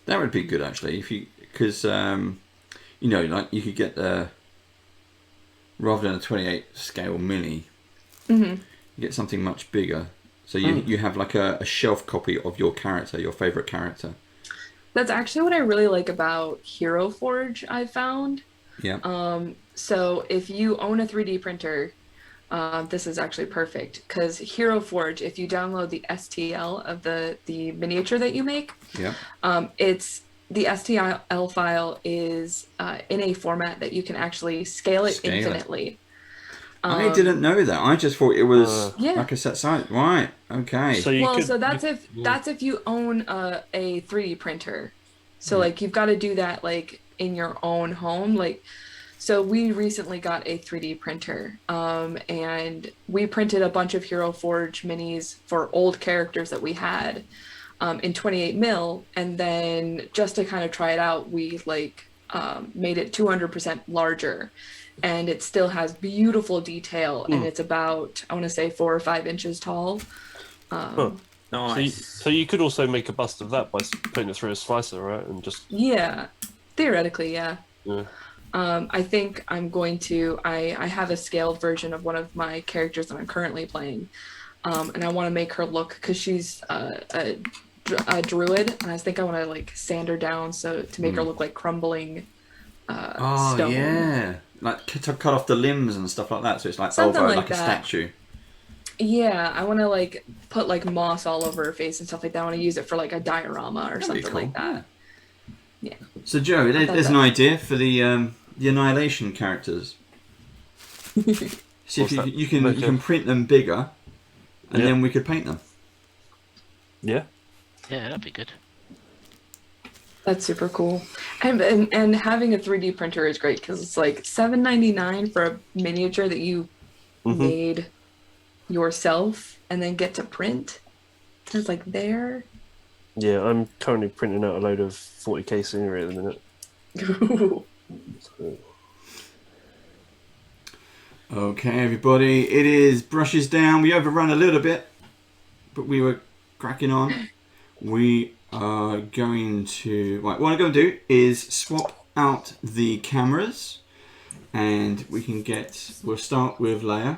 That would be good actually, because you know, like you could get rather than a 28 scale mini, you get something much bigger. So you have like a shelf copy of your character, your favorite character. That's actually what I really like about Hero Forge, I found. Yeah. So if you own a 3D printer, this is actually perfect, because Hero Forge, if you download the STL of the miniature that you make, it's the STL file is in a format that you can actually scale it infinitely. I didn't know that. I just thought it was like a set size. Right. Okay. So that's if you own a 3D printer. So like you've got to do that like in your own home. Like, so we recently got a 3D printer, and we printed a bunch of Hero Forge minis for old characters that we had in 28 mil, and then just to kind of try it out, we like made it 200% larger. And it still has beautiful detail, and it's about, I want to say, 4 or 5 inches tall. Nice. So you could also make a bust of that by putting it through a slicer, right? And just theoretically, yeah. I think I'm going to. I have a scaled version of one of my characters that I'm currently playing, and I want to make her look, because she's a druid, and I think I want to like sand her down to make her look like crumbling stone. Yeah. Like to cut off the limbs and stuff like that, so it's like Something elbow, like like a that. statue. Yeah, I want to like put like moss all over her face and stuff like that. I want to use it for like a diorama or something like that. Yeah. So Joe, there's an idea for the Annihilation characters. See if you can print them bigger, and then we could paint them. Yeah, that'd be good. That's super cool. And having a 3D printer is great, because it's like $7.99 for a miniature that you made yourself and then get to print. It's like there. Yeah, I'm currently printing out a load of 40k scenery at the minute. Okay, everybody, it is brushes down. We overrun a little bit, but we were cracking on. We are going to... Right, what I'm going to do is swap out the cameras, and we can get... We'll start with Leia,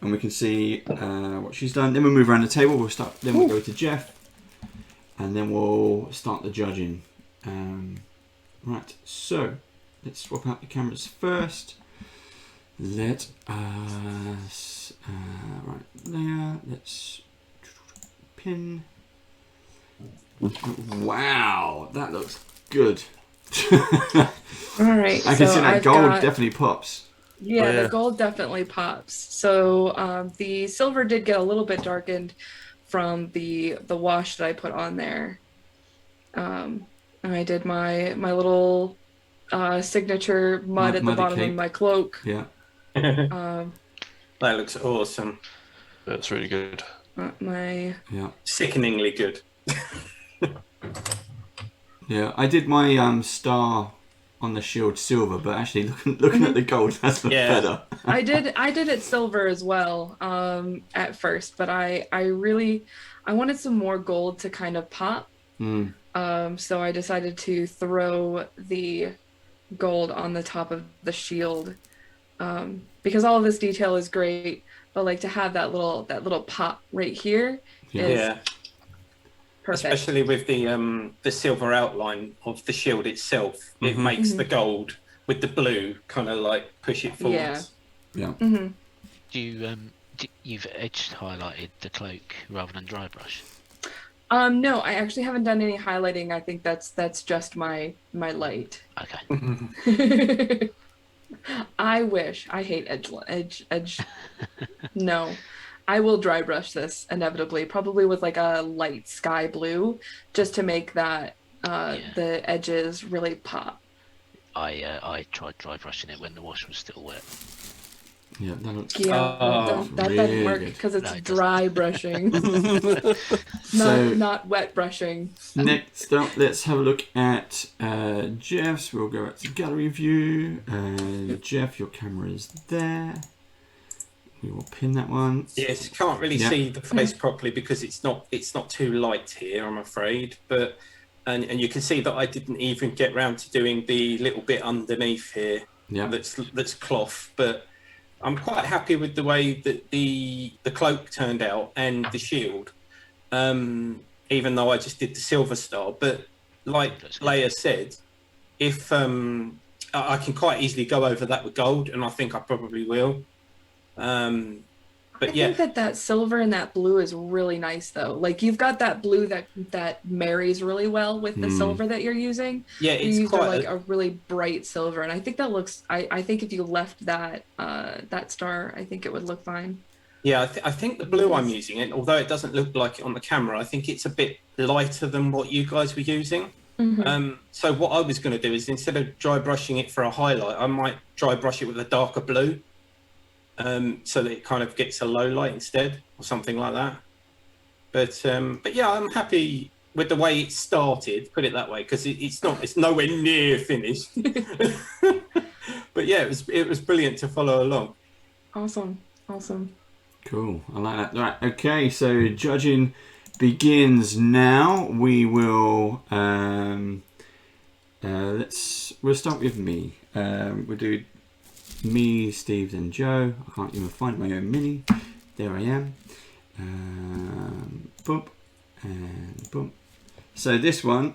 and we can see what she's done. Then we'll move around the table. We'll start. Then we'll go to Jeff, and then we'll start the judging. Right, so let's swap out the cameras first. Let us right there. Let's pin. Wow, that looks good. All right. I can see that I've gold got- definitely pops. Yeah, Oh, yeah. the gold definitely pops. So the silver did get a little bit darkened from the wash that I put on there. And I did my little signature mud at the Muddy bottom cape. of my cloak. Yeah. Um, That looks awesome. That's really good. my Yeah. Sickeningly good. Yeah. I did my star on the shield silver, but actually looking at the gold, that's Yeah. better. I did it silver as well at first, but I wanted some more gold to kind of pop. Mm. So I decided to throw the gold on the top of the shield, because all of this detail is great, but like to have that little pop right here is Yeah. perfect. Especially with the silver outline of the shield itself, it makes the gold with the blue kind of like push it forwards. Yeah. hmm You've edge highlighted the cloak rather than dry brush. No, I actually haven't done any highlighting. I think that's just my light. Okay. I wish. I hate edge. No, I will dry brush this inevitably, probably with like a light sky blue, just to make that the edges really pop. I tried dry brushing it when the wash was still wet. Yeah, that looks Yeah, Oh, that really doesn't work good. because it's No, it doesn't. dry brushing, So- not wet brushing. Next up, let's have a look at Jeff's. We'll go out to gallery view. Jeff, your camera is there. We will pin that one. Yes, can't really Yeah. see the face properly because it's not too light here, I'm afraid. But and you can see that I didn't even get round to doing the little bit underneath here. Yeah. That's cloth, but I'm quite happy with the way that the cloak turned out and the shield. Even though I just did the silver star, but like That's good. Leia said, if I can quite easily go over that with gold, and I think I probably will. But I yeah, think that silver and that blue is really nice though. Like you've got that blue that marries really well with the silver that you're using. yeah, You it's used quite like a really bright silver, and I think that looks. I think if you left that that star, I think it would look fine. yeah. I think the blue I'm using, it although it doesn't look like it on the camera, I think it's a bit lighter than what you guys were using. So what I was going to do is instead of dry brushing it for a highlight, I might dry brush it with a darker blue, so that it kind of gets a low light instead, or something like that. But yeah, I'm happy with the way it started. Put it that way, because it's nowhere near finished. But yeah, it was brilliant to follow along. Awesome. Cool. I like that. Right. Okay. So judging begins now. We will. We'll start with me. We'll do me, Steve, and Joe. I can't even find my own mini. There I am. Boom and boom. So this one,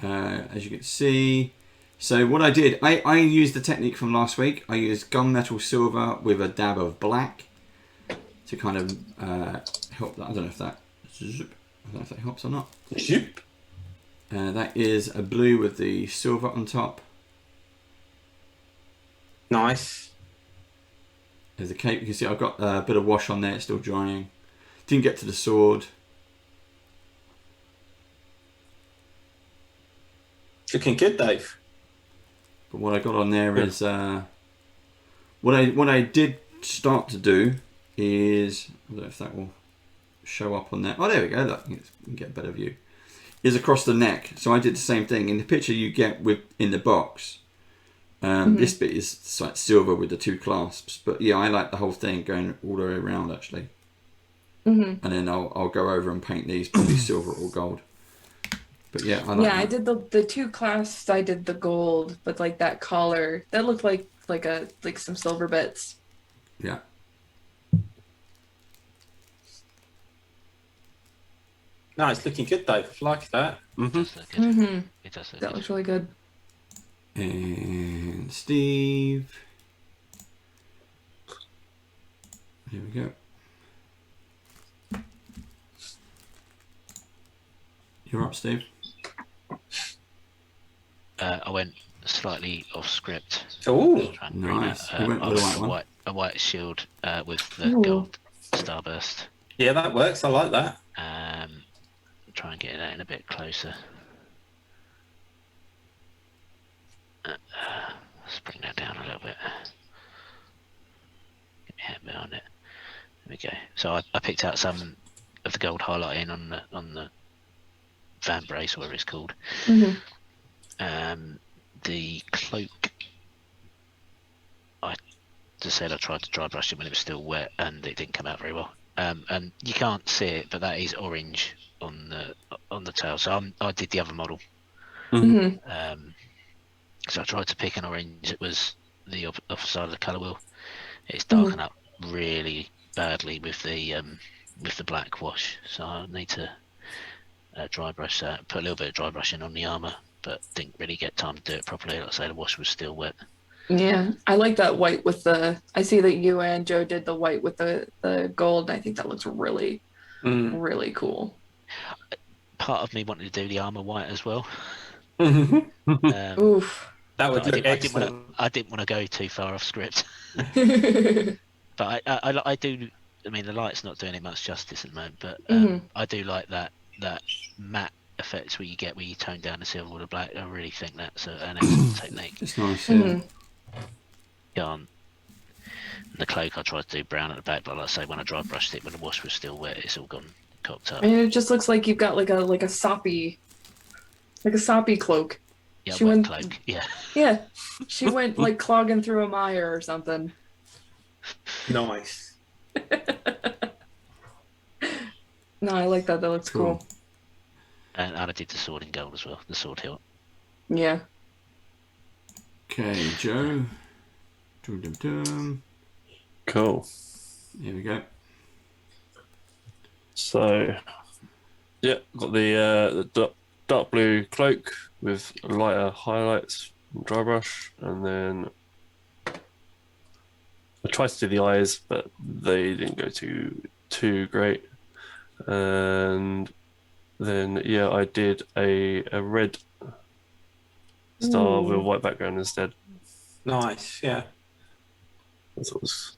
as you can see. So what I did, I used the technique from last week. I used gunmetal silver with a dab of black to kind of help that. I don't know if that helps or not. Zoop. That is a blue with the silver on top. Nice. There's the cape. You can see I've got a bit of wash on there. It's still drying. Didn't get to the sword. Looking good, Dave. But what I got on there is what I did start to do is, I don't know if that will show up on there. Oh, there we go. Look, you can get a better view. Is across the neck. So I did the same thing in the picture you get in the box. This bit is like silver with the 2 clasps, but yeah, I like the whole thing going all the way around actually. And then I'll go over and paint these probably silver or gold. But yeah, I like that. I did the 2 clasps. I did the gold, but like that collar that looked like some silver bits. Yeah. No, it's looking good, Dave. I like that. It does look good. It does look That good. looks really good. And Steve. Here we go. You're up, Steve. I went slightly off script. Oh, Nice. You went with the white one. A white shield with the Ooh. gold starburst. yeah, that works. I like that. Try and get that in a bit closer. Let's bring that down a little bit. Get my hand behind it. There we go. So I picked out some of the gold highlighting on the fan brace, whatever it's called. The cloak, I just said I tried to dry brush it when it was still wet and it didn't come out very well. And you can't see it, but that is orange on the tail. So I did the other model. So I tried to pick an orange. It was the opposite side of the colour wheel. It's darkened up really badly with the black wash. So I need to dry brush that. Put a little bit of dry brushing on the armour, but didn't really get time to do it properly. Like I say, the wash was still wet. Yeah, I like that white with the. I see that you and Joe did the white with the gold. I think that looks really, really cool. Part of me wanted to do the armour white as well. Oof. That would But look excellent. I didn't want to go too far off script. But I do. I mean, the light's not doing it much justice at the moment, but I do like that matte effect where you tone down the silver with the black. I really think that's an excellent technique. It's nice. Yeah. And the cloak I tried to do brown at the back, but like I say, when I dry brushed it when the wash was still wet, it's all gone cocked up. And it just looks like you've got like a soppy cloak. Yeah, she wet went- cloak. Yeah. Yeah, she went like clogging through a mire or something. Nice. No, I like that. That looks cool. And I did the sword in gold as well, the sword hilt. Yeah. Okay, Joe. Dum-dum-dum. Cool. Here we go. So, yeah, got the dark blue cloak with lighter highlights from dry brush, and then I tried to do the eyes, but they didn't go too great. And then yeah, I did a red star with a white background instead. Nice. Yeah. That's what was,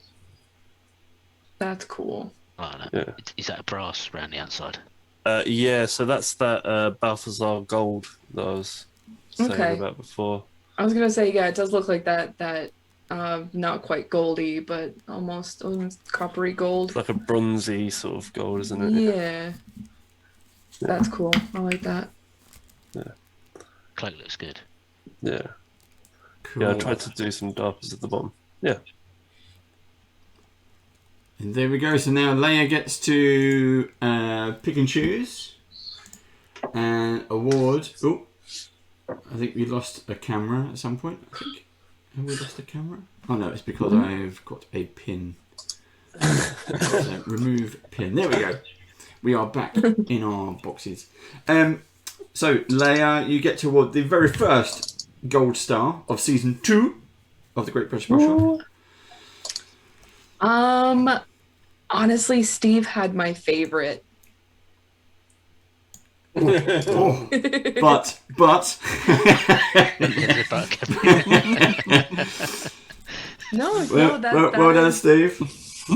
That's cool. Like that. yeah. Is that a brass around the outside? Yeah, so that's that Balthazar gold that I was saying Okay. about before. I was gonna say, yeah, it does look like that not quite goldy, but almost coppery gold. It's like a bronzy sort of gold, isn't it? Yeah. That's cool. I like that. Cloak looks good. Yeah. Cool. Yeah, I tried to do some darkers at the bottom. Yeah. And there we go. So now Leia gets to pick and choose and award. Oh, I think we lost a camera at some point. I think. Have we lost a camera? Oh no, it's because I've got a pin. So, remove pin. There we go. We are back in our boxes. So Leia, you get to award the very first gold star of season 2 of the Great British Brush Off. Honestly, Steve had my favorite. Oh, but No, well done, Steve.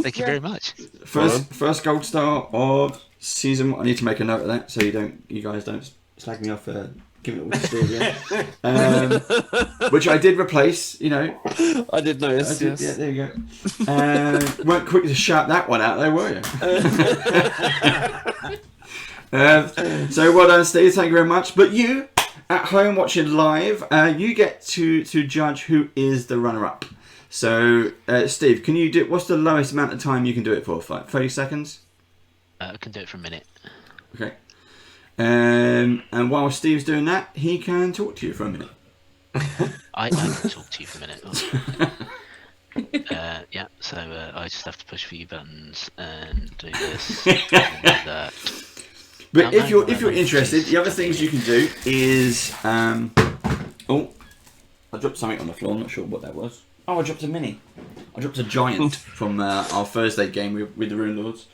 Thank you very much. First gold star of season 1. I need to make a note of that so you guys don't slag me off for giving it all to Steve. Yeah. Which I did replace. You know. I did notice. Yes. Yeah, there you go. Weren't quick to shout that one out, though, were you? So well done, Steve. Thank you very much. But you, at home watching live, you get to judge who is the runner-up. So, Steve, can you do? What's the lowest amount of time you can do it for? 30 seconds. I can do it for a minute. Okay. And while Steve's doing that, he can talk to you for a minute. I can talk to you for a minute. Yeah, so I just have to push a few buttons and do this and do that. But if you're interested, the other things you can do is oh, I dropped something on the floor. I'm not sure what that was. Oh, I dropped a mini. I dropped a giant from our Thursday game with the Runelords.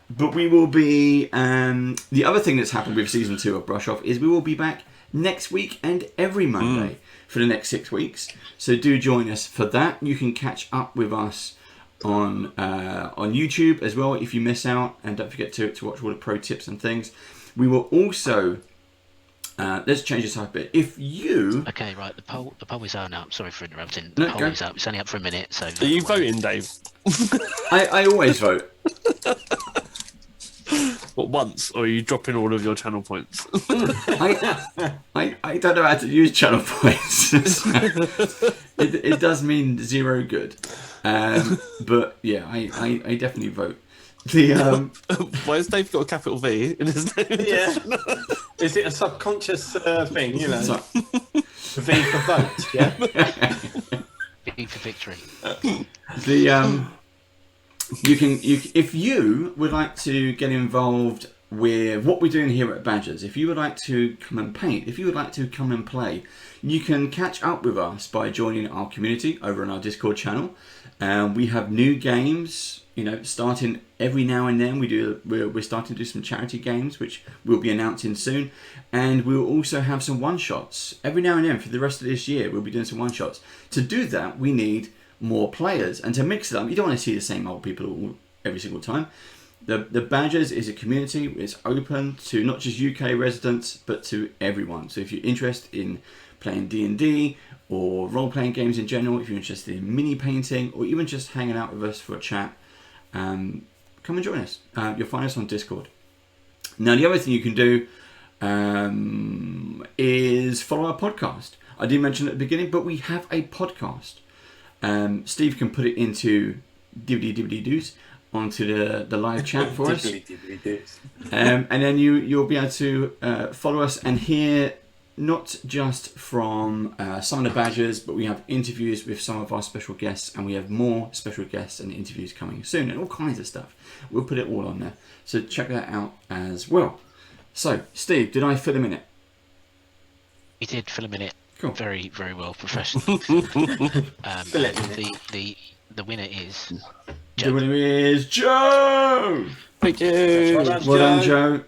But we will be. The other thing that's happened with season 2 of Brush Off is we will be back next week and every Monday for the next 6 weeks. So do join us for that. You can catch up with us on YouTube as well if you miss out, and don't forget to watch all the pro tips and things. We will also let's change this up a bit. If you Okay, right, the poll is on up. Sorry for interrupting. The poll is up. It's only up for a minute, so Are you voting, Dave? I always vote. What, once, or are you dropping all of your channel points? I don't know how to use channel points. it does mean 0 good. But yeah, I definitely vote. Why has Dave got a capital V in his name? Yeah. Is it a subconscious thing, you know? So- V for vote, yeah? V for victory. If you would like to get involved with what we're doing here at Badgers, if you would like to come and paint, if you would like to come and play, you can catch up with us by joining our community over on our Discord channel. We have new games, starting every now and then. We're starting to do some charity games, which we'll be announcing soon, and we'll also have some one-shots every now and then for the rest of this year. We'll be doing some one-shots. To do that, we need more players, and to mix it up, you don't want to see the same old people every single time. The Badgers is a community. It's open to not just UK residents, but to everyone. So if you're interested in playing D&D or role-playing games in general, if you're interested in mini painting, or even just hanging out with us for a chat, come and join us. You'll find us on Discord. Now, the other thing you can do is follow our podcast. I did mention at the beginning, but we have a podcast. Steve can put it into dibbly-dibbly-doos onto the live chat for us. And then you'll be able to follow us and hear not just from some of the Badgers, but we have interviews with some of our special guests, and we have more special guests and interviews coming soon, and all kinds of stuff. We'll put it all on there. So check that out as well. So, Steve, did I fill a minute? You did fill a minute. Cool. Very, very well, professional. The winner is Joe. The winner is Joe! Thank you. Well done, Joe.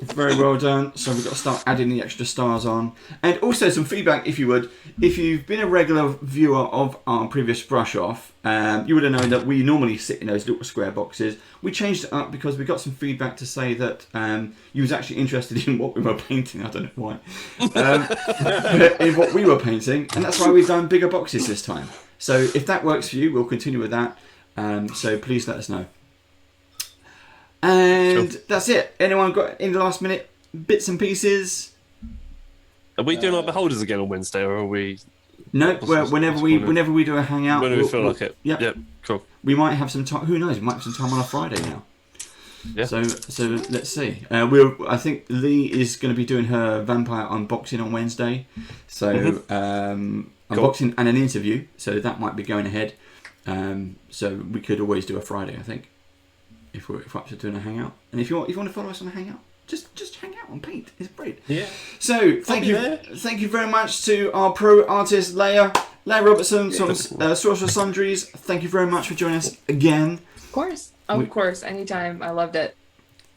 Very well done. So we've got to start adding the extra stars on. And also some feedback, if you would. If you've been a regular viewer of our previous Brush Off, you would have known that we normally sit in those little square boxes. We changed it up because we got some feedback to say that you was actually interested in what we were painting. I don't know why. In what we were painting. And that's why we've done bigger boxes this time. So if that works for you, we'll continue with that. So please let us know. And that's it. Anyone got in the last minute bits and pieces? Are we doing our beholders again on Wednesday, or are we? No, whenever we do a hangout, Whenever we feel like it. Yep, cool. We might have some time. Who knows? We might have some time on a Friday now. Yeah. So let's see. I think Lee is going to be doing her vampire unboxing on Wednesday. So unboxing and an interview. So that might be going ahead. So we could always do a Friday, I think, if we're up to doing a hangout. And if you want to follow us on a hangout, just hang out and paint. It's brilliant. Yeah. So thank you very much to our pro artist Leia Robertson from Sorceress Sundries. Thank you very much for joining us again. Of course. Of course. Anytime. I loved it.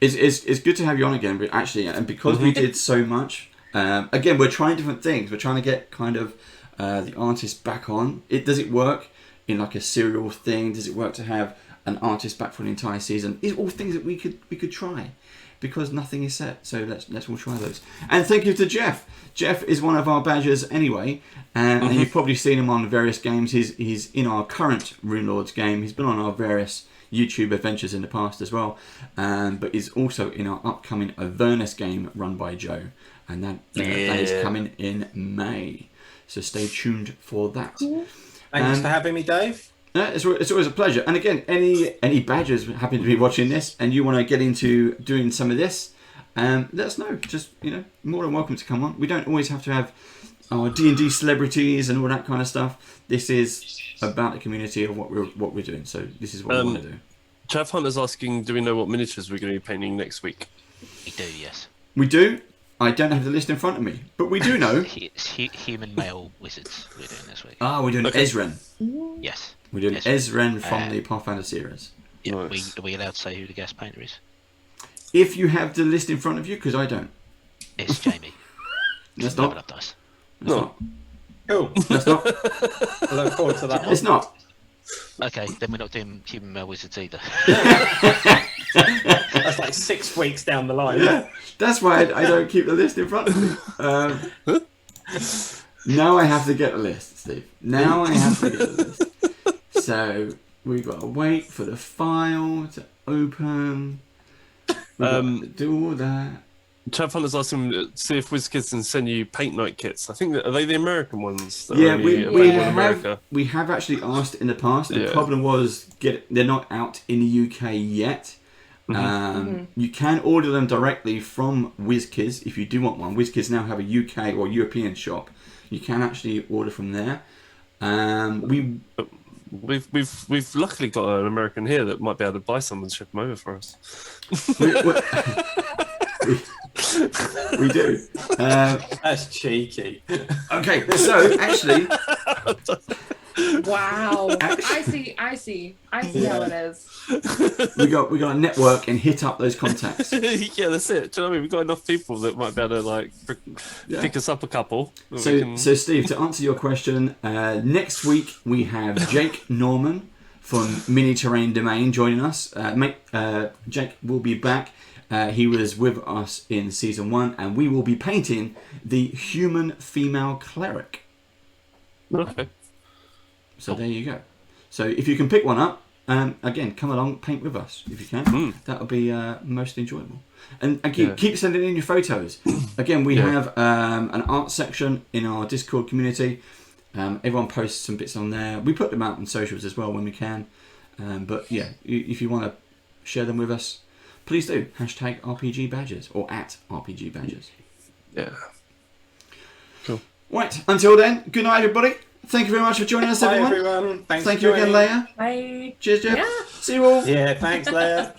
It's good to have you on again, but actually, and because we did so much, again, we're trying different things. We're trying to get kind of the artist back on. Does it work in like a serial thing? Does it work to have an artist back for an entire season? These are all things that we could try, because nothing is set. So let's all try those. And thank you to Jeff. Jeff is one of our Badgers anyway, and you've probably seen him on various games. He's in our current Runelords game. He's been on our various YouTube adventures in the past as well, but is also in our upcoming Avernus game run by Joe, and that is coming in May. So stay tuned for that. Thanks for having me, Dave. It's always a pleasure. And again, any badgers happen to be watching this and you want to get into doing some of this, let us know. Just, more than welcome to come on. We don't always have to have our D&D celebrities and all that kind of stuff. This is about the community of what we're doing. So this is what we want to do. Chav Hunter's asking, do we know what miniatures we're going to be painting next week? We do, yes. We do. I don't have the list in front of me, but we do know. It's human male wizards we're doing this week. We're doing Ezren. Yes. We're doing Ezren from the Pathfinder series. Yeah, Nice. are we allowed to say who the guest painter is? If you have the list in front of you, because I don't. It's Jamie. That's Level not. Up Dice. No. Cool. That's not. I look forward to that one. It's not. Okay, then we're not doing human male wizards either. That's like 6 weeks down the line. Yeah, that's why I don't keep the list in front of me. Now I have to get the list, Steve. Now I have to get the list. So we've got to wait for the file to open. We've got to do all that. Chav Hunter's asking, see if WizKids can send you paint night kits. I think are they the American ones? That Yeah, are we only available in have America? we have actually asked in the past. The Yeah. problem was they're not out in the UK yet. You can order them directly from WizKids if you do want one. WizKids now have a UK or European shop. You can actually order from there. We've luckily got an American here that might be able to buy some and ship them over for us. We do. That's cheeky. Okay, so actually, Wow. I see how it is. we got a network and hit up those contacts. Yeah, that's it. Do you know what I mean? We've got enough people that might be able to pick us up a couple. So Steve, to answer your question, next week we have Jake Norman from Mini Terrain Domain joining us. Jake will be back. He was with us in season 1, and we will be painting the Human Female Cleric. Okay. So there you go. So if you can pick one up, again, come along, paint with us if you can. That'll be most enjoyable. And keep sending in your photos. Again, we have an art section in our Discord community. Everyone posts some bits on there. We put them out on socials as well when we can. But yeah, if you want to share them with us, please do. Hashtag RPG Badgers or at RPG Badgers. Yeah. Cool. Right, until then, good night, everybody. Thank you very much for joining us, Bye, everyone. everyone. Thanks Thank for you again, joining. Leia. Bye. Cheers, Jeff. Yeah. See you all. Yeah, thanks, Leia.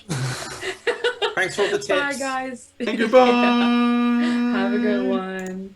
Thanks for all the tips. Bye, guys. And goodbye. Have a good one.